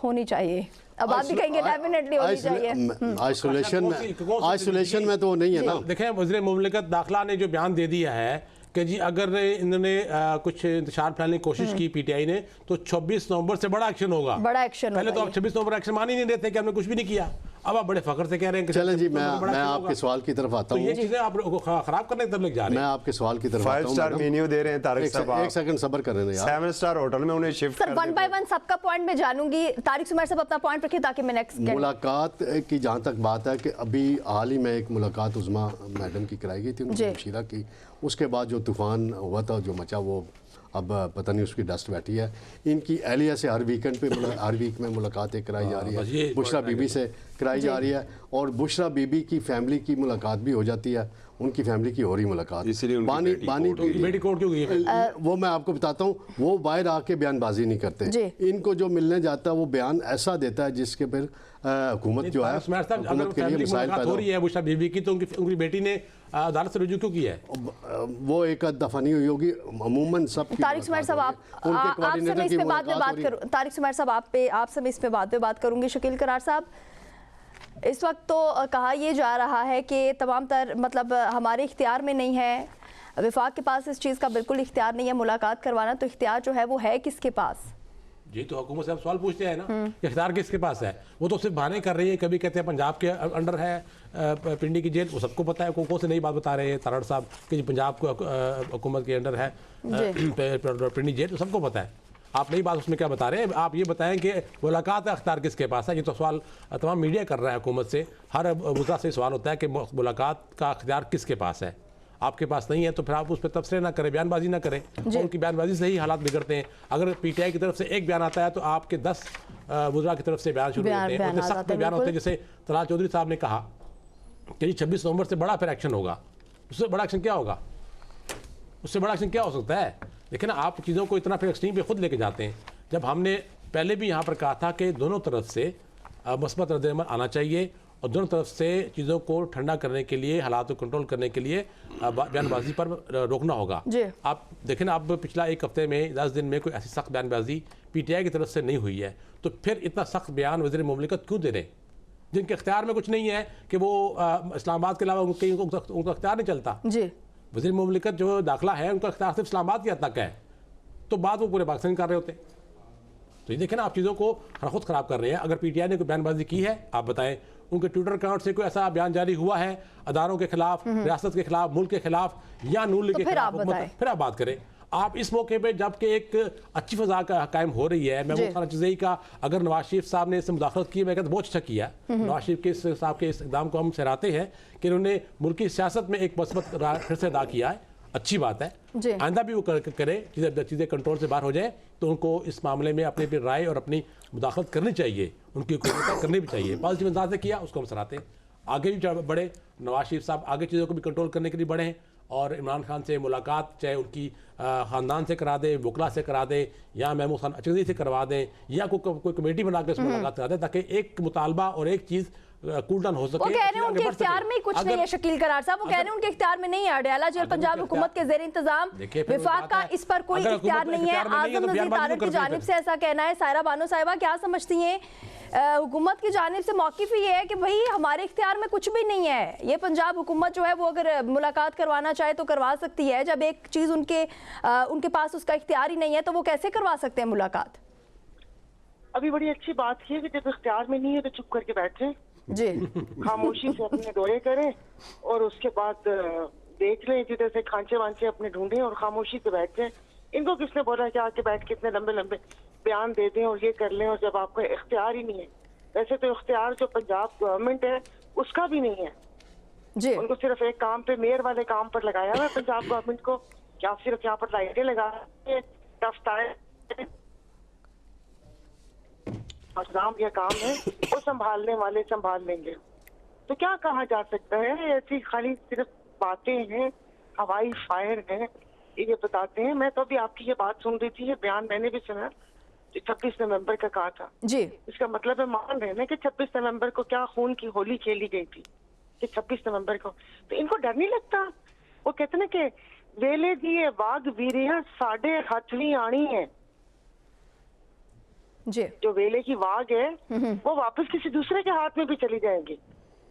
होनी चाहिए। अब आप भी कहेंगे डेफिनेटली होनी चाहिए। आइसोलेशन में तो नहीं है ना। देखें, वज़ीर मुमलिकत दाखिला ने जो बयान दे दिया है कि जी अगर इन्होंने कुछ इंतशार फैलाने की कोशिश की पीटीआई ने, तो 26 नवंबर से बड़ा एक्शन होगा। बड़ा एक्शन पहले तो आप 26 नवंबर एक्शन मान ही नहीं देते कि हमने कुछ भी नहीं किया। अब आप बड़े फख्र से कह रहे हैं कि चलें जी, मैं आपके सवाल की तरफ आता हूँ। ये चीजें आप खराब करने की तरफ ले जा रहे हैं। मैं आपके सवाल की तरफ आता हूँ। 5 स्टार मेन्यू दे रहे हैं तारिक साहब। एक सेकंड सब्र कर रहे हैं यार। 7 स्टार होटल में उन्हें shift sir, one by one सबका पॉइंट मैं जानूंगी। तारिक सुमैर साहब अपना पॉइंट रखिए ताकि मैं नेक्स्ट मुलाकात की जहाँ तक बात है कि अभी हाल ही में एक मुलाकात उज़मा मैडम की कराई गई थी, उनकी हमशीरा की। उसके बाद जो तूफ़ान हुआ था, जो मचा, वो अब पता नहीं उसकी डस्ट बैठी है। इनकी एहलिया से हर वीकेंड पे हर वीक में मुलाकातें कराई जा रही है। बुशरा बीबी से कराई जा रही है, और बुशरा बीबी की फैमिली की मुलाकात भी हो जाती है, उनकी फैमिली की हो रही मुलाकात। इसीलिए बानी बेटी कोर्ट क्यों गई है? वो मैं आपको बताता हूँ, वो बाहर आके बयानबाजी नहीं करते। इनको जो मिलने जाता है वो बयान ऐसा देता है जिसके फिर हुकूमत जो है हुकूमत के लिए मसाइल पैदा हो रही है। बुशरा बीबी की तो उनकी बेटी ने अदालत से रुजू क्यों किया है? वो एक दफा नहीं हुई होगी, अमूमन सब। तारिक सुमैर साहब आपसे मैं इस पे बाद में बात करूं। तारिक सुमैर साहब आपसे मैं इस पे बाद में बात करूंगी। शकील करार साहब, इस वक्त तो कहा यह जा रहा है कि तमाम तर मतलब हमारे इख्तियार में नहीं है, वफाक के पास इस चीज़ का बिल्कुल इख्तियार नहीं है मुलाकात करवाना, तो इख्तियार जो है वो है किसके पास? जी, तो हुकूमत से आप सवाल पूछते हैं ना, इख्तियार किसके पास है? वो तो सिर्फ बहाने कर रही है। कभी कहते हैं पंजाब के अंडर है पिंडी की जेल, वो सबको पता है। कौन से नई बात बता रहे हैं तारड़ साहब कि जी पंजाब को हुकूमत के अंडर है पिंडी जेल, तो सबको पता है। आप नई बात उसमें क्या बता रहे हैं? आप ये बताएं कि मुलाकात का अख्तियार किसके पास है। ये तो सवाल तमाम मीडिया कर रहा है हुकूमत से। हर मुद्दा से सवाल होता है कि मुलाकात का अख्तियार किसके पास है। आपके पास नहीं है तो फिर आप उस पर तबसरे ना करें, बयानबाजी ना करें। उनकी बयानबाजी से ही हालात बिगड़ते हैं। अगर पीटीआई की तरफ से एक बयान आता है तो आपके 10 वज़रा की तरफ से बयान शुरू होते हैं। उनके सख्त बयान होते हैं। जैसे तलाल चौधरी साहब ने कहा कि 26 नवंबर से बड़ा फिर एक्शन होगा। उससे बड़ा एक्शन क्या होगा? उससे बड़ा एक्शन क्या हो सकता है? देखिए ना, आप चीज़ों को इतना फिर एक्सट्रीम पे खुद लेके जाते हैं। जब हमने पहले भी यहाँ पर कहा था कि दोनों तरफ से मस्बत रद्द-ए-अमल आना चाहिए और दोनों तरफ से चीज़ों को ठंडा करने के लिए, हालात को कंट्रोल करने के लिए बयानबाजी पर रोकना होगा। आप देखें ना, अब पिछला एक हफ्ते में 10 दिन में कोई ऐसी सख्त बयानबाजी पीटीआई की तरफ से नहीं हुई है, तो फिर इतना सख्त बयान वज़ीर मुमलिकत क्यों दे रहे हैं जिनके इख्तियार में कुछ नहीं है कि वो इस्लामाबाद के अलावा कहीं उनका इख्तियार नहीं चलता। वज़ीर मुमलिकत जो दाखिला है उनका इख्तियार सिर्फ इस्लामाबाद की हद तक है, तो बात वो पूरे पाकिस्तान कर रहे होते। तो ये देखें ना, आप चीज़ों को खुद ख़राब कर रहे हैं। अगर पीटीआई ने कोई बयानबाजी की है, आप बताएं। उनके ट्विटर अकाउंट से कोई ऐसा बयान जारी हुआ है अदारों के खिलाफ, रियासत के खिलाफ, मुल्क के खिलाफ या नून लीग के खिलाफ, फिर आप बात करें। आप इस मौके पे जबकि एक अच्छी फजा कायम हो रही है, महमूद खान चीज़ई का अगर नवाज शरीफ साहब ने इससे मुदाखलत की, मैं कहता बहुत अच्छा किया। नवाज शरीफ के साहब के इस इक़दाम को हम सराहते हैं कि उन्होंने मुल्क की सियासत में एक मस्बत फिर से अदा किया है। अच्छी बात है, आइंदा भी वो करे, चीज़ें कंट्रोल से बाहर हो जाए तो उनको इस मामले में अपनी राय और अपनी मुदाखलत करनी चाहिए, उनकी हुकूमत करनी भी चाहिए। पॉजिटिव अंदाज से किया, उसको हम सराहते हैं। आगे भी बढ़े, नवाज शरीफ साहब आगे चीज़ों को भी कंट्रोल करने के लिए बढ़े हैं और इमरान खान से मुलाकात चाहे उनकी ख़ानदान से करा दें, वकला से करा दें, या महमूद खान अचगज़ई से करवा दें, या कोई कमेटी बना के उसमें मुलाकात करा दें, ताकि एक मुतालबा और एक चीज़ कूल डाउन हो सके। वो कह रहे हैं उनके इख्तियार में कुछ नहीं है। शकील करार साहब, वो कह रहे हैं उनके इख्तियार में नहीं है। अडयाला जेल पंजाब हुकूमत के ज़ेर इंतजाम, विफाक का इस पर कोई इख्तियार नहीं है। आज़म नज़ीर तारड़ की जानिब से ऐसा कहना है। सायरा बानो साहिबा, क्या समझती हैं? हुकूमत की जानिब से मौक़िफ़ ये है कि भाई हमारे इख्तियार में कुछ भी नहीं है, ये पंजाब हुकूमत जो है वो अगर मुलाकात करवाना चाहे तो करवा सकती है। जब एक चीज़ उनके पास उसका इख्तियार ही नहीं है तो वो कैसे करवा सकते हैं मुलाकात? अभी बड़ी अच्छी बात है कि जब इख्तियार में नहीं है तो चुप करके बैठे जी, खामोशी से अपने दौरे करें और उसके बाद देख लें, जिधर से खांचे वांचे अपने ढूंढें और खामोशी से बैठ जाएं। इनको किसने बोला कि आके बैठ के इतने लंबे लंबे बयान दे दें और ये कर लें, और जब आपका इख्तियार ही नहीं है। वैसे तो इख्तियार जो पंजाब गवर्नमेंट है उसका भी नहीं है जी। उनको सिर्फ एक काम पे, मेयर वाले काम पर लगाया हुआ है पंजाब गवर्नमेंट को, क्या सिर्फ यहाँ पर लाइटें लगा रफ्तार और इंतजाम या काम है वो संभालने वाले संभाल लेंगे। तो क्या कहा जा सकता है? ऐसी खाली सिर्फ बातें हैं, हवाई फायर है, ये बताते हैं। मैं तो अभी आपकी ये बात सुन रही थी, ये बयान मैंने भी सुना, 26 नवंबर का कहा था जी। इसका मतलब है मान रहे हैं कि 26 नवंबर को क्या खून की होली खेली गई थी कि 26 नवंबर को। तो इनको डर नहीं लगता? वो कहते ना कि वेले दिए वाग वीरिया साढ़े हथली आनी है। जी। जो वेले की वाग है वो वापस किसी दूसरे के हाथ में भी चली जाएगी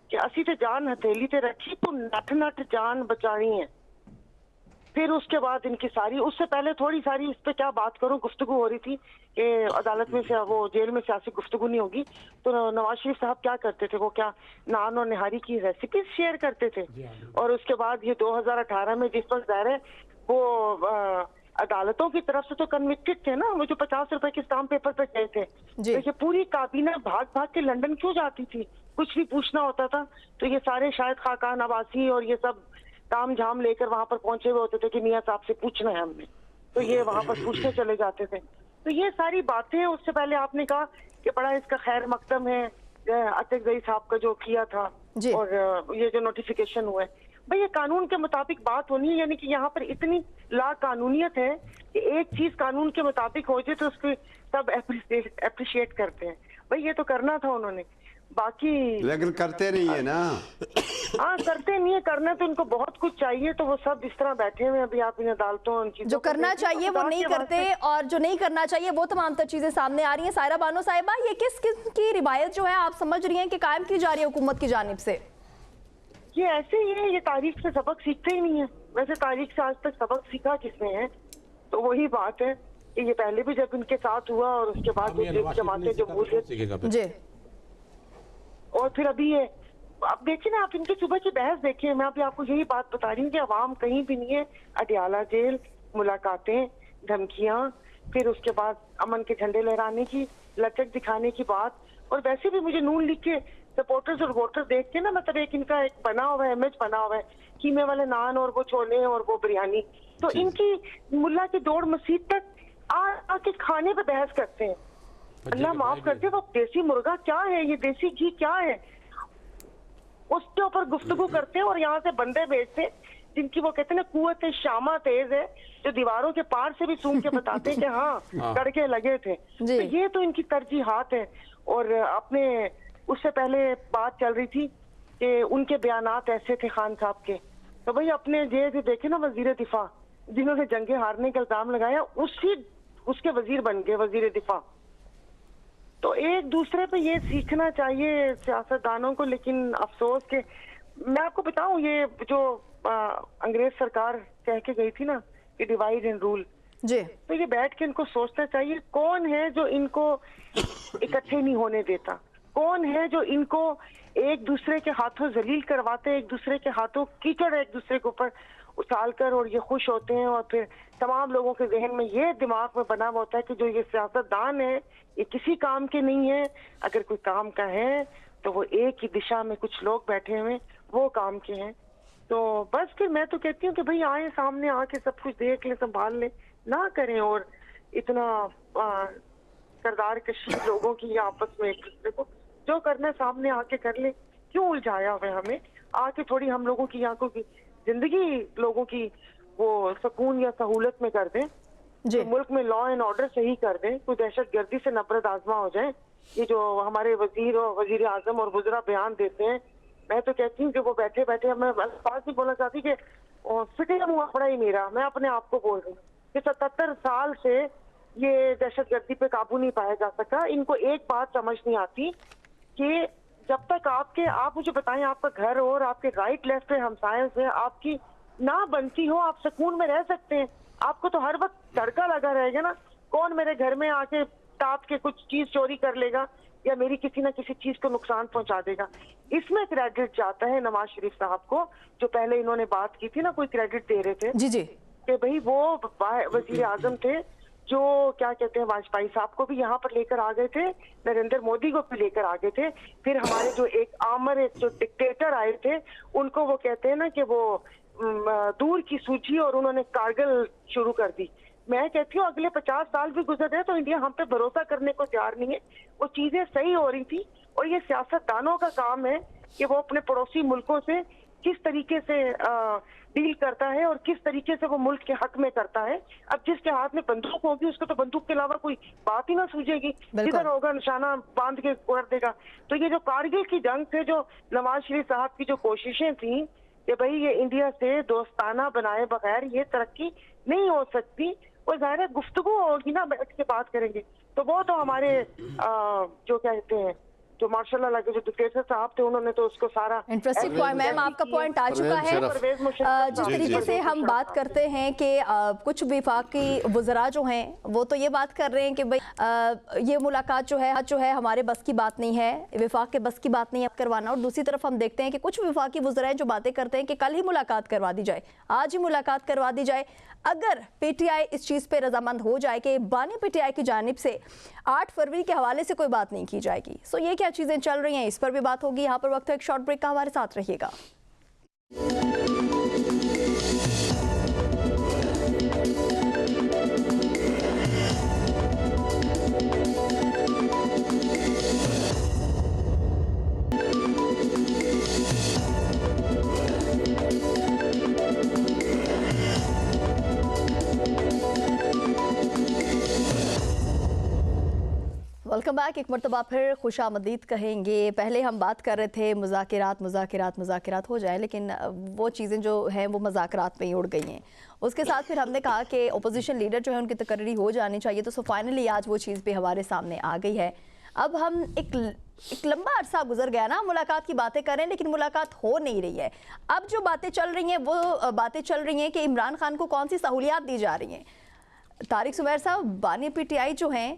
कि असी ते जान हथेली ते रखी तो नट नट जान बचानी है। फिर उसके बाद इनकी सारी, उससे पहले थोड़ी सारी इस पे क्या बात करूं, गुफ्तगू हो रही थी कि अदालत में से वो जेल में सियासी गुफ्तगू नहीं होगी। तो नवाज शरीफ साहब क्या करते थे, वो क्या नान और निहारी की रेसिपी शेयर करते थे। और उसके बाद ये 2018 में जिस वक्त ज़ाहिर है वो अदालतों की तरफ से तो कन्विक्टेड थे ना, वो जो 50 रुपए के स्टाम्प पेपर पे गए थे। तो ये पूरी काबीना भाग भाग के लंदन क्यों जाती थी? कुछ भी पूछना होता था तो ये सारे शायद खाकान अब्बासी और ये सब ताम झाम लेकर वहां पर पहुंचे हुए होते थे कि मियां साहब से पूछना है हमने, तो ये वहां पर पूछने चले जाते थे। तो ये सारी बातें, उससे पहले आपने कहा कि बड़ा इसका खैर मकदम है अतिक जई साहब का जो किया था और ये जो नोटिफिकेशन हुआ है, भाई ये कानून के मुताबिक बात होनी है। यानी कि यहाँ पर इतनी ला कानूनियत है कि एक चीज कानून के मुताबिक हो जाए तो उसको सब अप्रिशिएट करते हैं। भाई ये तो करना था उन्होंने, बाकी लेकिन करते नहीं है ना। हाँ करते नहीं है, करना तो इनको बहुत कुछ चाहिए, तो वो सब इस तरह बैठे हुए अभी आप इन अदालतों जो करना चाहिए वो नहीं करते और जो नहीं करना चाहिए वो तमाम तर चीजें सामने आ रही हैं। सायरा बानो साहिबा, ये किस किस्म की रिवायत जो है आप समझ रही हैं कि कायम की जा रही है हुकूमत की जानिब से? ये ऐसे ही है, ये तारीख से सबक सीखते ही नहीं है। वैसे तारीख से आज तक सबक सीखा किसने है? तो वही बात है कि ये पहले भी जब इनके साथ हुआ और उसके बाद जमाते जो भूल जी, और फिर अभी ये अब देखिए ना, आप इनकी सुबह की बहस देखिए। मैं अभी आपको यही बात बता रही हूँ कि अवाम कहीं भी नहीं है। अडियाला जेल, मुलाकातें, धमकियां, फिर उसके बाद अमन के झंडे लहराने की, लचक दिखाने की बात। और वैसे भी मुझे नून लीग के सपोर्टर्स और वोटर्स देख के ना, मतलब एक इनका एक बना हुआ है, इमेज बना हुआ है, कीमे वाले नान और वो छोले और वो बिरयानी। तो इनकी मुल्ला की दौड़ मस्जिद तक आके खाने पे बहस करते हैं। अल्लाह माफ करते, वो देसी मुर्गा क्या है, ये देसी घी क्या है, उसके ऊपर गुफ्तगू करते हैं। और यहाँ से बंदे भेजते हैं जिनकी वो कहते हैं ना कुव्वत शामा तेज है, जो दीवारों के पार से भी सूंघ के बताते हैं कि हाँ तड़के लगे थे। तो ये तो इनकी तरजीहात है। और अपने उससे पहले बात चल रही थी कि उनके बयानात ऐसे थे खान साहब के, तो भाई अपने जे देखे ना वजीर दिफा जिन्होंने जंगे हारने का इल्जाम लगाया, उसके वजीर बन गए वजीर दिफा। तो एक दूसरे पे ये सीखना चाहिए सियासतदानों को। लेकिन अफसोस के मैं आपको बताऊं, ये जो अंग्रेज सरकार कह के गई थी ना कि डिवाइड एंड रूल जी, तो ये बैठ के इनको सोचना चाहिए कौन है जो इनको इकट्ठे नहीं होने देता, कौन है जो इनको एक दूसरे के हाथों जलील करवाते, एक दूसरे के हाथों कीचड़ एक दूसरे के ऊपर उछाल कर और ये खुश होते हैं। और फिर तमाम लोगों के जहन में ये दिमाग में बना हुआ होता है कि जो ये सियासतदान है ये किसी काम के नहीं है, अगर कोई काम का है तो वो एक ही दिशा में कुछ लोग बैठे हुए वो काम के हैं। तो बस फिर मैं तो कहती हूँ कि भाई आए सामने आके सब कुछ देख ले, संभाल ले, ना करें और इतना सरदार कशी लोगों की आपस में एक दूसरे को जो करना है सामने आके कर ले। क्यों उलझाया हुआ है हमें? आके थोड़ी हम लोगों की आंखों की जिंदगी लोगों की वो सुकून या सहूलत में कर दें, तो मुल्क में लॉ एंड ऑर्डर सही कर दें, कोई दहशतगर्दी से नफरत आजमा हो जाए। ये जो हमारे वजीर और वजीर आजम और वज़रा बयान देते हैं, मैं तो कहती हूँ कि वो बैठे बैठे, मैं बात नहीं बोलना चाहती कि फिटे मुँह पड़ा ही मेरा, मैं अपने आप को बोल रही हूँ कि 77 साल से ये दहशतगर्दी पे काबू नहीं पाया जा सका। इनको एक बात समझ नहीं आती कि जब तक आप मुझे बताएं, आपका घर और आपके राइट लेफ्ट पे हमसायों से आपकी ना बनती हो, आप सुकून में रह सकते हैं? आपको तो हर वक्त तड़का लगा रहेगा ना, कौन मेरे घर में आके टाप के कुछ चीज चोरी कर लेगा या मेरी किसी ना किसी चीज को नुकसान पहुंचा देगा। इसमें क्रेडिट जाता है नवाज शरीफ साहब को, जो पहले इन्होंने बात की थी ना, कोई क्रेडिट दे रहे थे जी कि भाई वो वजीर आजम थे जो क्या कहते हैं वाजपेयी साहब को भी यहाँ पर लेकर आ गए थे, नरेंद्र मोदी को भी लेकर आ गए थे, फिर हमारे जो एक आमर जो डिक्टेटर आए थे उनको वो कहते हैं ना कि वो दूर की सूची और उन्होंने कारगिल शुरू कर दी। मैं कहती हूँ अगले 50 साल भी गुजर रहे तो इंडिया हम पे भरोसा करने को तैयार नहीं है। वो चीजें सही हो रही थी और ये सियासतदानों का काम है कि वो अपने पड़ोसी मुल्कों से किस तरीके से डील करता है और किस तरीके से वो मुल्क के हक में करता है। अब जिसके हाथ में बंदूक होगी उसको तो बंदूक के अलावा कोई बात ही ना सूझेगी, जिधर होगा निशाना बांध के कर देगा। तो ये जो कारगिल की जंग से जो नवाज शरीफ साहब की जो कोशिशें थी कि भाई ये इंडिया से दोस्ताना बनाए बगैर ये तरक्की नहीं हो सकती, वो जाहिर है गुफ्तगू होगी ना, बैठ के बात करेंगे। तो वो तो हमारे जो कहते हैं जो मार्शल लगे जो डिक्टेटर साहब थे उन्होंने तो उसको सारा इंटरेस्टिंग पॉइंट मैम, आपका पॉइंट आ चुका है। जिस तरीके से हम बात करते हैं कि कुछ विफाकी वज़रा जो हैं वो तो ये बात कर रहे हैं कि भाई ये मुलाकात जो है हमारे बस की बात नहीं है, विफाक के बस की बात नहीं है करवाना। और दूसरी तरफ हम देखते हैं कि कुछ विफाकी वज़रा हैं जो बातें करते हैं कि कल ही मुलाकात करवा दी जाए, आज ही मुलाकात करवा दी जाए। अगर पीटीआई इस चीज़ पे रजामंद हो जाए कि बानी पीटीआई की जानिब से 8 फरवरी के हवाले से कोई बात नहीं की जाएगी, सो ये क्या चीज़ें चल रही हैं, इस पर भी बात होगी। यहाँ पर वक्त है एक शॉर्ट ब्रेक का, हमारे साथ रहिएगा। Welcome back. एक मरतबा फिर खुशामदीद कहेंगे। पहले हम बात कर रहे थे मुज़ाकिरात हो जाए, लेकिन वो चीज़ें जो हैं वो मुज़ाकरात में ही उड़ गई हैं। उसके साथ फिर हमने कहा कि ओपोजिशन लीडर जो है उनकी तकर्री हो जानी चाहिए। तो फाइनली आज वो चीज़ भी हमारे सामने आ गई है। अब हम एक लंबा अरसा गुजर गया ना, मुलाकात की बातें करें लेकिन मुलाकात हो नहीं रही है। अब जो बातें चल रही हैं वो बातें चल रही हैं कि इमरान खान को कौन सी सहूलियात दी जा रही हैं। तारिक सुमैर साहब, बानी पीटीआई जो हैं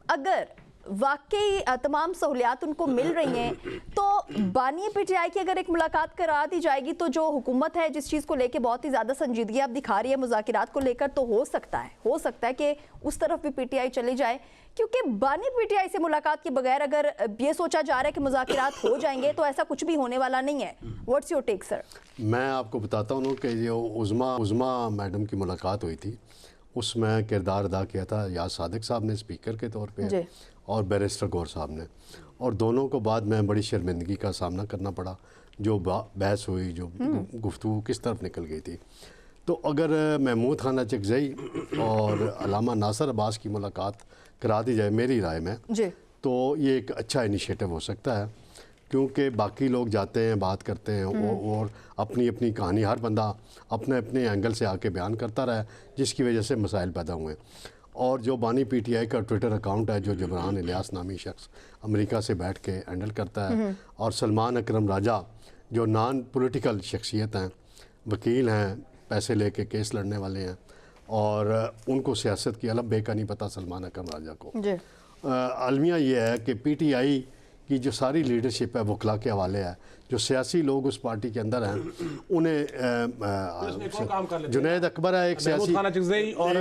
अगर वाकई तमाम सहूलियात उनको मिल रही हैं तो बानी पीटीआई की अगर एक मुलाकात करा दी जाएगी तो जो हुकूमत है जिस चीज़ को लेके बहुत ही ज़्यादा संजीदगी आप दिखा रही है मुज़ाकिरात को लेकर, तो हो सकता है कि उस तरफ भी पीटीआई चली जाए। क्योंकि बानी पीटीआई से मुलाकात के बगैर अगर ये सोचा जा रहा है कि मुज़ाकिरात हो जाएंगे तो ऐसा कुछ भी होने वाला नहीं है। What's your take sir? मैं आपको बताता हूँ कि जो उज़मा मैडम की मुलाकात हुई थी उसमें किरदार अदा किया था याद सादिक साहब ने स्पीकर के तौर पे और बैरिस्टर गौर साहब ने, और दोनों को बाद में बड़ी शर्मिंदगी का सामना करना पड़ा। जो बहस हुई, जो गुफ्तगू किस तरफ निकल गई थी। तो अगर महमूद खान अचकज़ई और अल्लामा नासिर अब्बास की मुलाकात करा दी जाए मेरी राय में तो ये एक अच्छा इनिशिएटिव हो सकता है, क्योंकि बाकी लोग जाते हैं बात करते हैं और अपनी अपनी कहानी हर बंदा अपने अपने एंगल से आके बयान करता रहा है, जिसकी वजह से मसाइल पैदा हुए। और जो बानी पीटीआई का ट्विटर अकाउंट है जो जबरान इलियास नामी शख्स अमेरिका से बैठ के हैंडल करता है, और सलमान अकरम राजा जो नॉन पॉलिटिकल शख्सियत हैं, वकील हैं, पैसे लेके केस लड़ने वाले हैं, और उनको सियासत की अलग बेका नहीं पता सलमान अकरम राजा को। अलमिया ये है कि पीटीआई कि जो सारी लीडरशिप है वकला के हवाले है, जो सियासी लोग उस पार्टी के अंदर हैं उन्हें जुनैद अकबर है एक सियासी और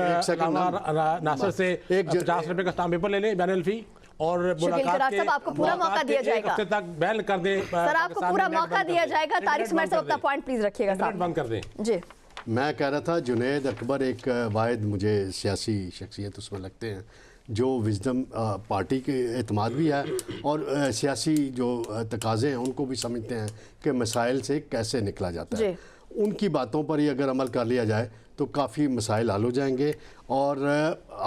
नासिर से 50 रुपए का स्टाम्प पेपर ले लें बैन फी और मुलाकात आपको पूरा मौका दिया जाएगा, हफ्ते तक बैन कर दे सर, आपको पूरा मौका दिया जाएगा। तारिक सुमैर साहब अपना पॉइंट प्लीज रखिएगा, साहब बंद कर दें जी। मैं कह रहा था जुनैद अकबर एक वाहिद मुझे सियासी शख्सियत उसमें लगते हैं जो विजडम पार्टी के एतमाद भी है और सियासी जो तकाज़े हैं उनको भी समझते हैं कि मसाइल से कैसे निकला जाता है। उनकी बातों पर ही अगर अमल कर लिया जाए तो काफ़ी मसाइल हल हो जाएंगे। और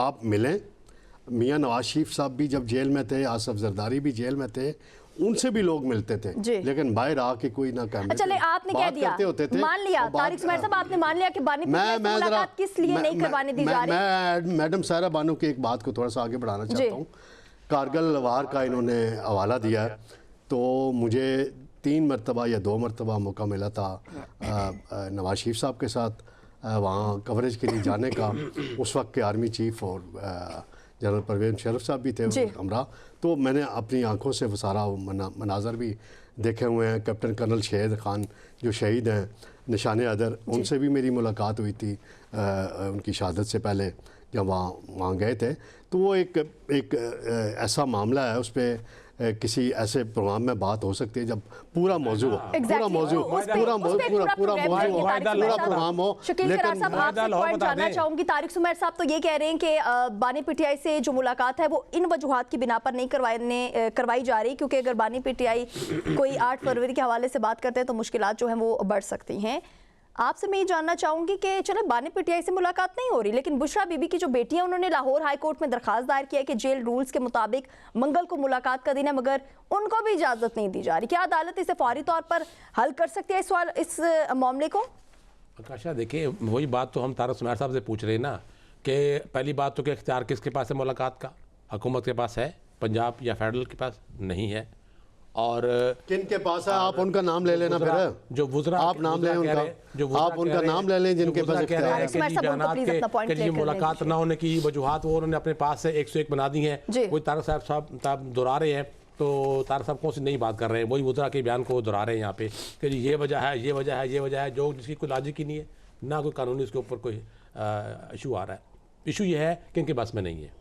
आप मिलें, मियाँ नवाज शरीफ साहब भी जब जेल में थे, आसफ जरदारी भी जेल में थे, उनसे भी लोग मिलते थे, लेकिन बाहर आके कोई ना कहने चले आपने क्या दिया होते थे। मान लिया तारिक सुमैर साहब, आपने मान लिया कि बानी पीटीआई से मुलाकात किस लिए नहीं करवाने दी जा रही। मैं मैडम सायरा बानो की एक बात को थोड़ा सा आगे बढ़ाना चाहता हूँ। कारगिल वार का इन्होंने हवाला दिया है, तो मुझे 3 मरतबा या 2 मरतबा मौका मिला था नवाज शरीफ साहब के साथ वहाँ कवरेज के लिए जाने का। उस वक्त के आर्मी चीफ और जनरल परवेज़ मुशर्रफ साहब भी थे हमरा, तो मैंने अपनी आंखों से वो सारा मनाजर भी देखे हुए हैं। कैप्टन कर्नल शहीद खान जो शहीद हैं निशाने अदर, उनसे भी मेरी मुलाकात हुई थी उनकी शहादत से पहले जब वहाँ गए थे। तो वो एक ऐसा मामला है, उस पर किसी ऐसे प्रोग्राम में बात हो सकती है जब पूरा मौजू पूरा प्रोग्राम हो। शकील करार साहब, आपसे पॉइंट जानना चाहूंगी। तारिक सुमैर साहब तो ये कह रहे हैं कि बानी पीटीआई से जो मुलाकात है वो इन वजूहात की बिना पर नहीं करवाई जा रही, क्योंकि अगर बानी पीटीआई कोई 8 फरवरी के हवाले से बात करते हैं तो मुश्किलात जो हैं वो बढ़ सकती हैं। आपसे मैं ये जानना चाहूंगी कि चले बानी पीटीआई से मुलाकात नहीं हो रही, लेकिन बुशरा बीबी की जो बेटी है उन्होंने लाहौर हाई कोर्ट में दरखास्त दायर किया है कि जेल रूल्स के मुताबिक मंगल को मुलाकात का दिन है, मगर उनको भी इजाजत नहीं दी जा रही। क्या अदालत इसे फौरी तौर पर हल कर सकती है इस मामले को? आकाशा, देखिए वही बात तो हम तारिक सुमैर साहब से पूछ रहे हैं ना, कि पहली बात तो क्या इख्तियार किसके पास है मुलाकात का? हुकूमत के पास है, पंजाब या फेडरल के पास नहीं है। और किन के पास है? आप उनका नाम ले लेना, फिर जो वुज़रा आप नाम लें उनका, आप उनका नाम ले लें जिनके पास मुलाकात ना होने की वजूहात वो उन्होंने अपने पास से 101 बना दी हैं। वही तारिक साहब दोहरा रहे हैं, तो तारिक साहब कौन सी नई बात कर रहे हैं, वही वुज़रा के बयान को दोहरा रहे हैं यहाँ पे कि ये वजह है, ये वजह है, ये वजह है, जो जिसकी कोई लॉजिक ही नहीं है, ना कोई कानूनी उसके ऊपर कोई इशू आ रहा है। इशू ये है कि इनके बस में नहीं है।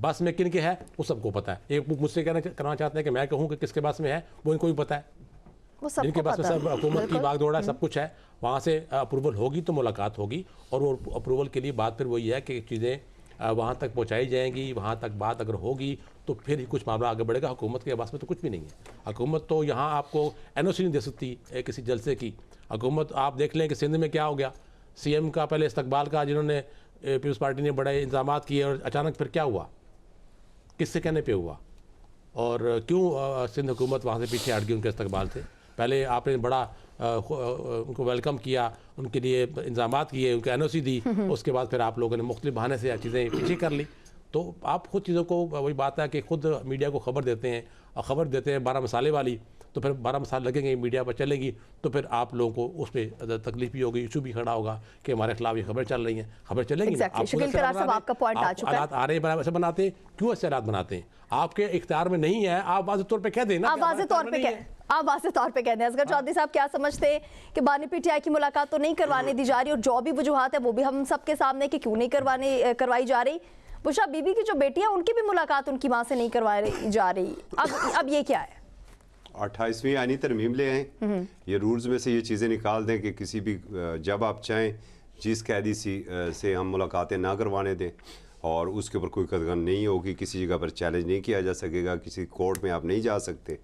बस में किन के है वो सबको पता है। एक मुझसे करना चाहते हैं कि मैं कहूँ कि किसके बस में है, वो इनको भी पता है। जिनके पास में सब हुकूमत की बागडोर है, सब कुछ है, वहाँ से अप्रूवल होगी तो मुलाकात होगी। और वो अप्रूवल के लिए बात फिर वही है कि चीज़ें वहाँ तक पहुँचाई जाएंगी, वहाँ तक बात अगर होगी तो फिर ही कुछ मामला आगे बढ़ेगा। हुकूमत के पास में तो कुछ भी नहीं है। हुकूमत तो यहाँ आपको NOC नहीं दे सकती किसी जलसे की। हुकूमत आप देख लें कि सिंध में क्या हो गया, CM का पहले इस्तकबाल का जिन्होंने पीपल्स पार्टी ने बड़े इंतजाम किए और अचानक फिर क्या हुआ, किससे कहने पे हुआ, और क्यों सिंध हुकूमत वहाँ से पीछे हट गई उनके इस्तकबाल से? पहले आपने बड़ा उनको वेलकम किया, उनके लिए इंतजाम किए, उनको NOC दी, उसके बाद फिर आप लोगों ने मुख्तलिफ बहाने से चीज़ें पीछे कर ली। तो आप खुद चीज़ों को, वही बात है कि खुद मीडिया को खबर देते हैं और ख़बर देते हैं 12 मसाले वाली, तो फिर 12 मसाले लगेंगे, मीडिया पर चलेगी, तो फिर आप लोगों को उस पर तकलीफ भी होगी, इशू भी खड़ा होगा कि हमारे खिलाफ ये खबर चल रही है। खबर चलेगी ना, हालात आ रहे हैं ऐसे बनाते हैं, क्यों ऐसे हालात बनाते हैं? आपके इख्तियार में नहीं है, आप वाज़ेह तौर पे कह दें ना, आप वाज़ेह तौर पे कह दें। असगर चौधरी साहब क्या समझते हैं कि बानी पीटीआई की मुलाकात तो नहीं करवाने दी जा रही, और जो भी वजूहात है वो भी हम सबके सामने कि क्यों नहीं करवाई जा रही। बुशरा बीबी की जो बेटी है उनकी भी मुलाकात उनकी माँ से नहीं करवाई जा रही। अब ये क्या है? 28वीं आईनी तरमीम ले आए, ये रूल्स में से ये चीज़ें निकाल दें कि किसी भी जब आप चाहें जिस कैदी से हम मुलाकातें ना करवाने दें, और उसके ऊपर कोई कदगन नहीं होगी, किसी जगह पर चैलेंज नहीं किया जा सकेगा, किसी कोर्ट में आप नहीं जा सकते,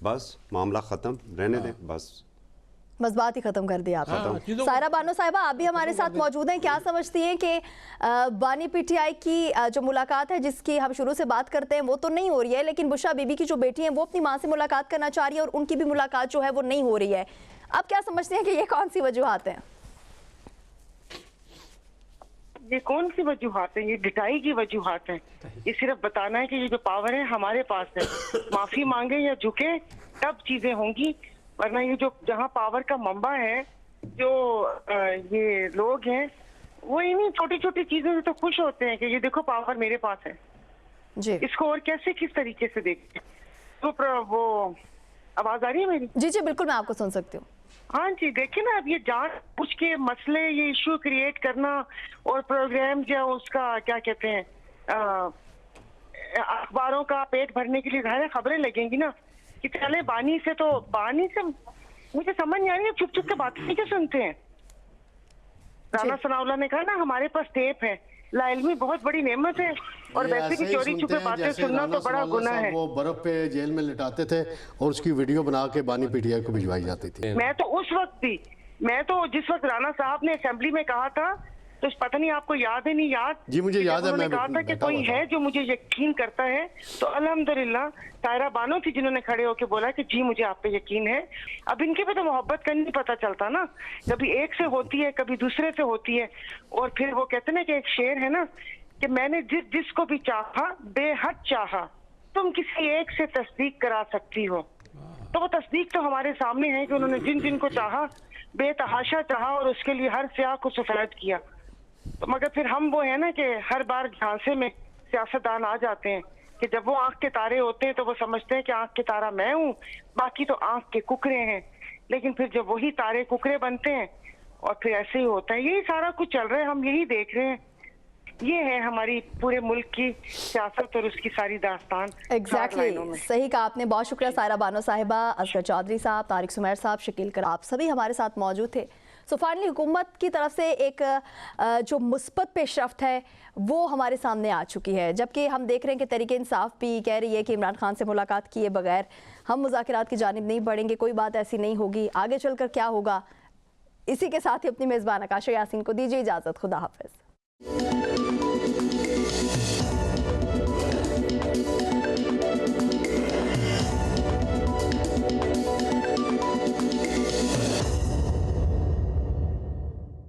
बस मामला ख़त्म रहने दें, बस बात ही खत्म कर दी आपने। सायरा बानो साहिबा, आप भी हमारे साथ मौजूद हैं। क्या समझती हैं कि बानी पीटीआई की जो मुलाकात है जिसकी हम शुरू से बात करते हैं वो तो नहीं हो रही है, लेकिन बुशरा बीबी की जो बेटी है वो अपनी माँ से मुलाकात करना चाह रही है और उनकी भी मुलाकात जो है वो नहीं हो रही है। आप क्या समझते हैं कि ये कौन सी वजूहात हैं? ये कौन सी वजूहात है? ये डिटाई की वजूहात है। ये सिर्फ बताना है कि ये जो पावर है हमारे पास है, माफी मांगे या झुके तब चीजें होंगी, वरना ये जो जहाँ पावर का मंबा है, जो ये लोग हैं वो इन्हीं छोटी छोटी चीजों से तो खुश होते हैं कि ये देखो पावर मेरे पास है जी। इसको और कैसे किस तरीके से देखते? तो वो आवाज आ रही है मेरी? जी जी बिल्कुल, मैं आपको सुन सकती हूँ। हाँ जी, देखिए ना, अब ये जान पूछ के मसले, ये इशू क्रिएट करना और प्रोग्राम जो उसका क्या कहते हैं, अखबारों का पेट भरने के लिए ज़ाहिर खबरें लगेंगी ना कि चले बानी से मुझे समझ नहीं आ रही है, चुप चुप के बातें नहीं क्या सुनते हैं। राना सनाउल्लाह ने कहा ना हमारे पास टेप है, लाइल्मी बहुत बड़ी नेमत है, और वैसे भी चोरी छुपे बातें सुनना तो बड़ा गुनाह है। वो बर्फ पे जेल में लिटाते थे और उसकी वीडियो बना के बानी पीटीआई को भिजवाई जाती थी। मैं तो जिस वक्त राना साहब ने असेंबली में कहा था, तो पता नहीं आपको याद है नहीं याद? जी मुझे याद है, मैंने कहा था कि कोई है जो मुझे यकीन करता है, तो अल्हम्दुलिल्लाह सायरा बानो थी जिन्होंने खड़े होकर बोला कि जी मुझे आप पे यकीन है। अब इनके पे तो मोहब्बत का नहीं पता चलता ना, कभी एक से होती है कभी दूसरे से होती है। और फिर वो कहते ना कि एक शेर है ना कि मैंने जिसको भी चाहा बेहद चाहा, तुम किसी एक से तस्दीक करा सकती हो। तो वो तस्दीक तो हमारे सामने है कि उन्होंने जिन जिनको चाहा बेतहाशा चाहा और उसके लिए हर स्याह को सफेद किया। तो मगर फिर हम वो है ना कि हर बार झांसे में सियासतदान आ जाते हैं कि जब वो आंख के तारे होते हैं तो वो समझते हैं कि आंख के तारा मैं हूँ, बाकी तो आंख के कुकरे हैं। लेकिन फिर जब वही तारे कुकरे बनते हैं और फिर ऐसे ही होता है, यही सारा कुछ चल रहा है, हम यही देख रहे हैं। ये है हमारी पूरे मुल्क की सियासत और उसकी सारी दास्तान। एग्जैक्टली सही कहा आपने। बहुत शुक्रिया सायरा बानो साहिबा, असगर चौधरी साहब, तारिक सुमैर साहब, शकील कर, आप सभी हमारे साथ मौजूद थे। सो फाइनली हुकूमत की तरफ से एक जो मुस्बत पेशरफ्त है वो हमारे सामने आ चुकी है, जबकि हम देख रहे हैं कि तहरीक इंसाफ भी कह रही है कि इमरान खान से मुलाकात किए बगैर हम मुज़ाकरात की जानिब नहीं बढ़ेंगे, कोई बात ऐसी नहीं होगी, आगे चलकर क्या होगा। इसी के साथ ही अपनी मेज़बान आकाशा यासीन को दीजिए इजाज़त। खुदा हाफिज़।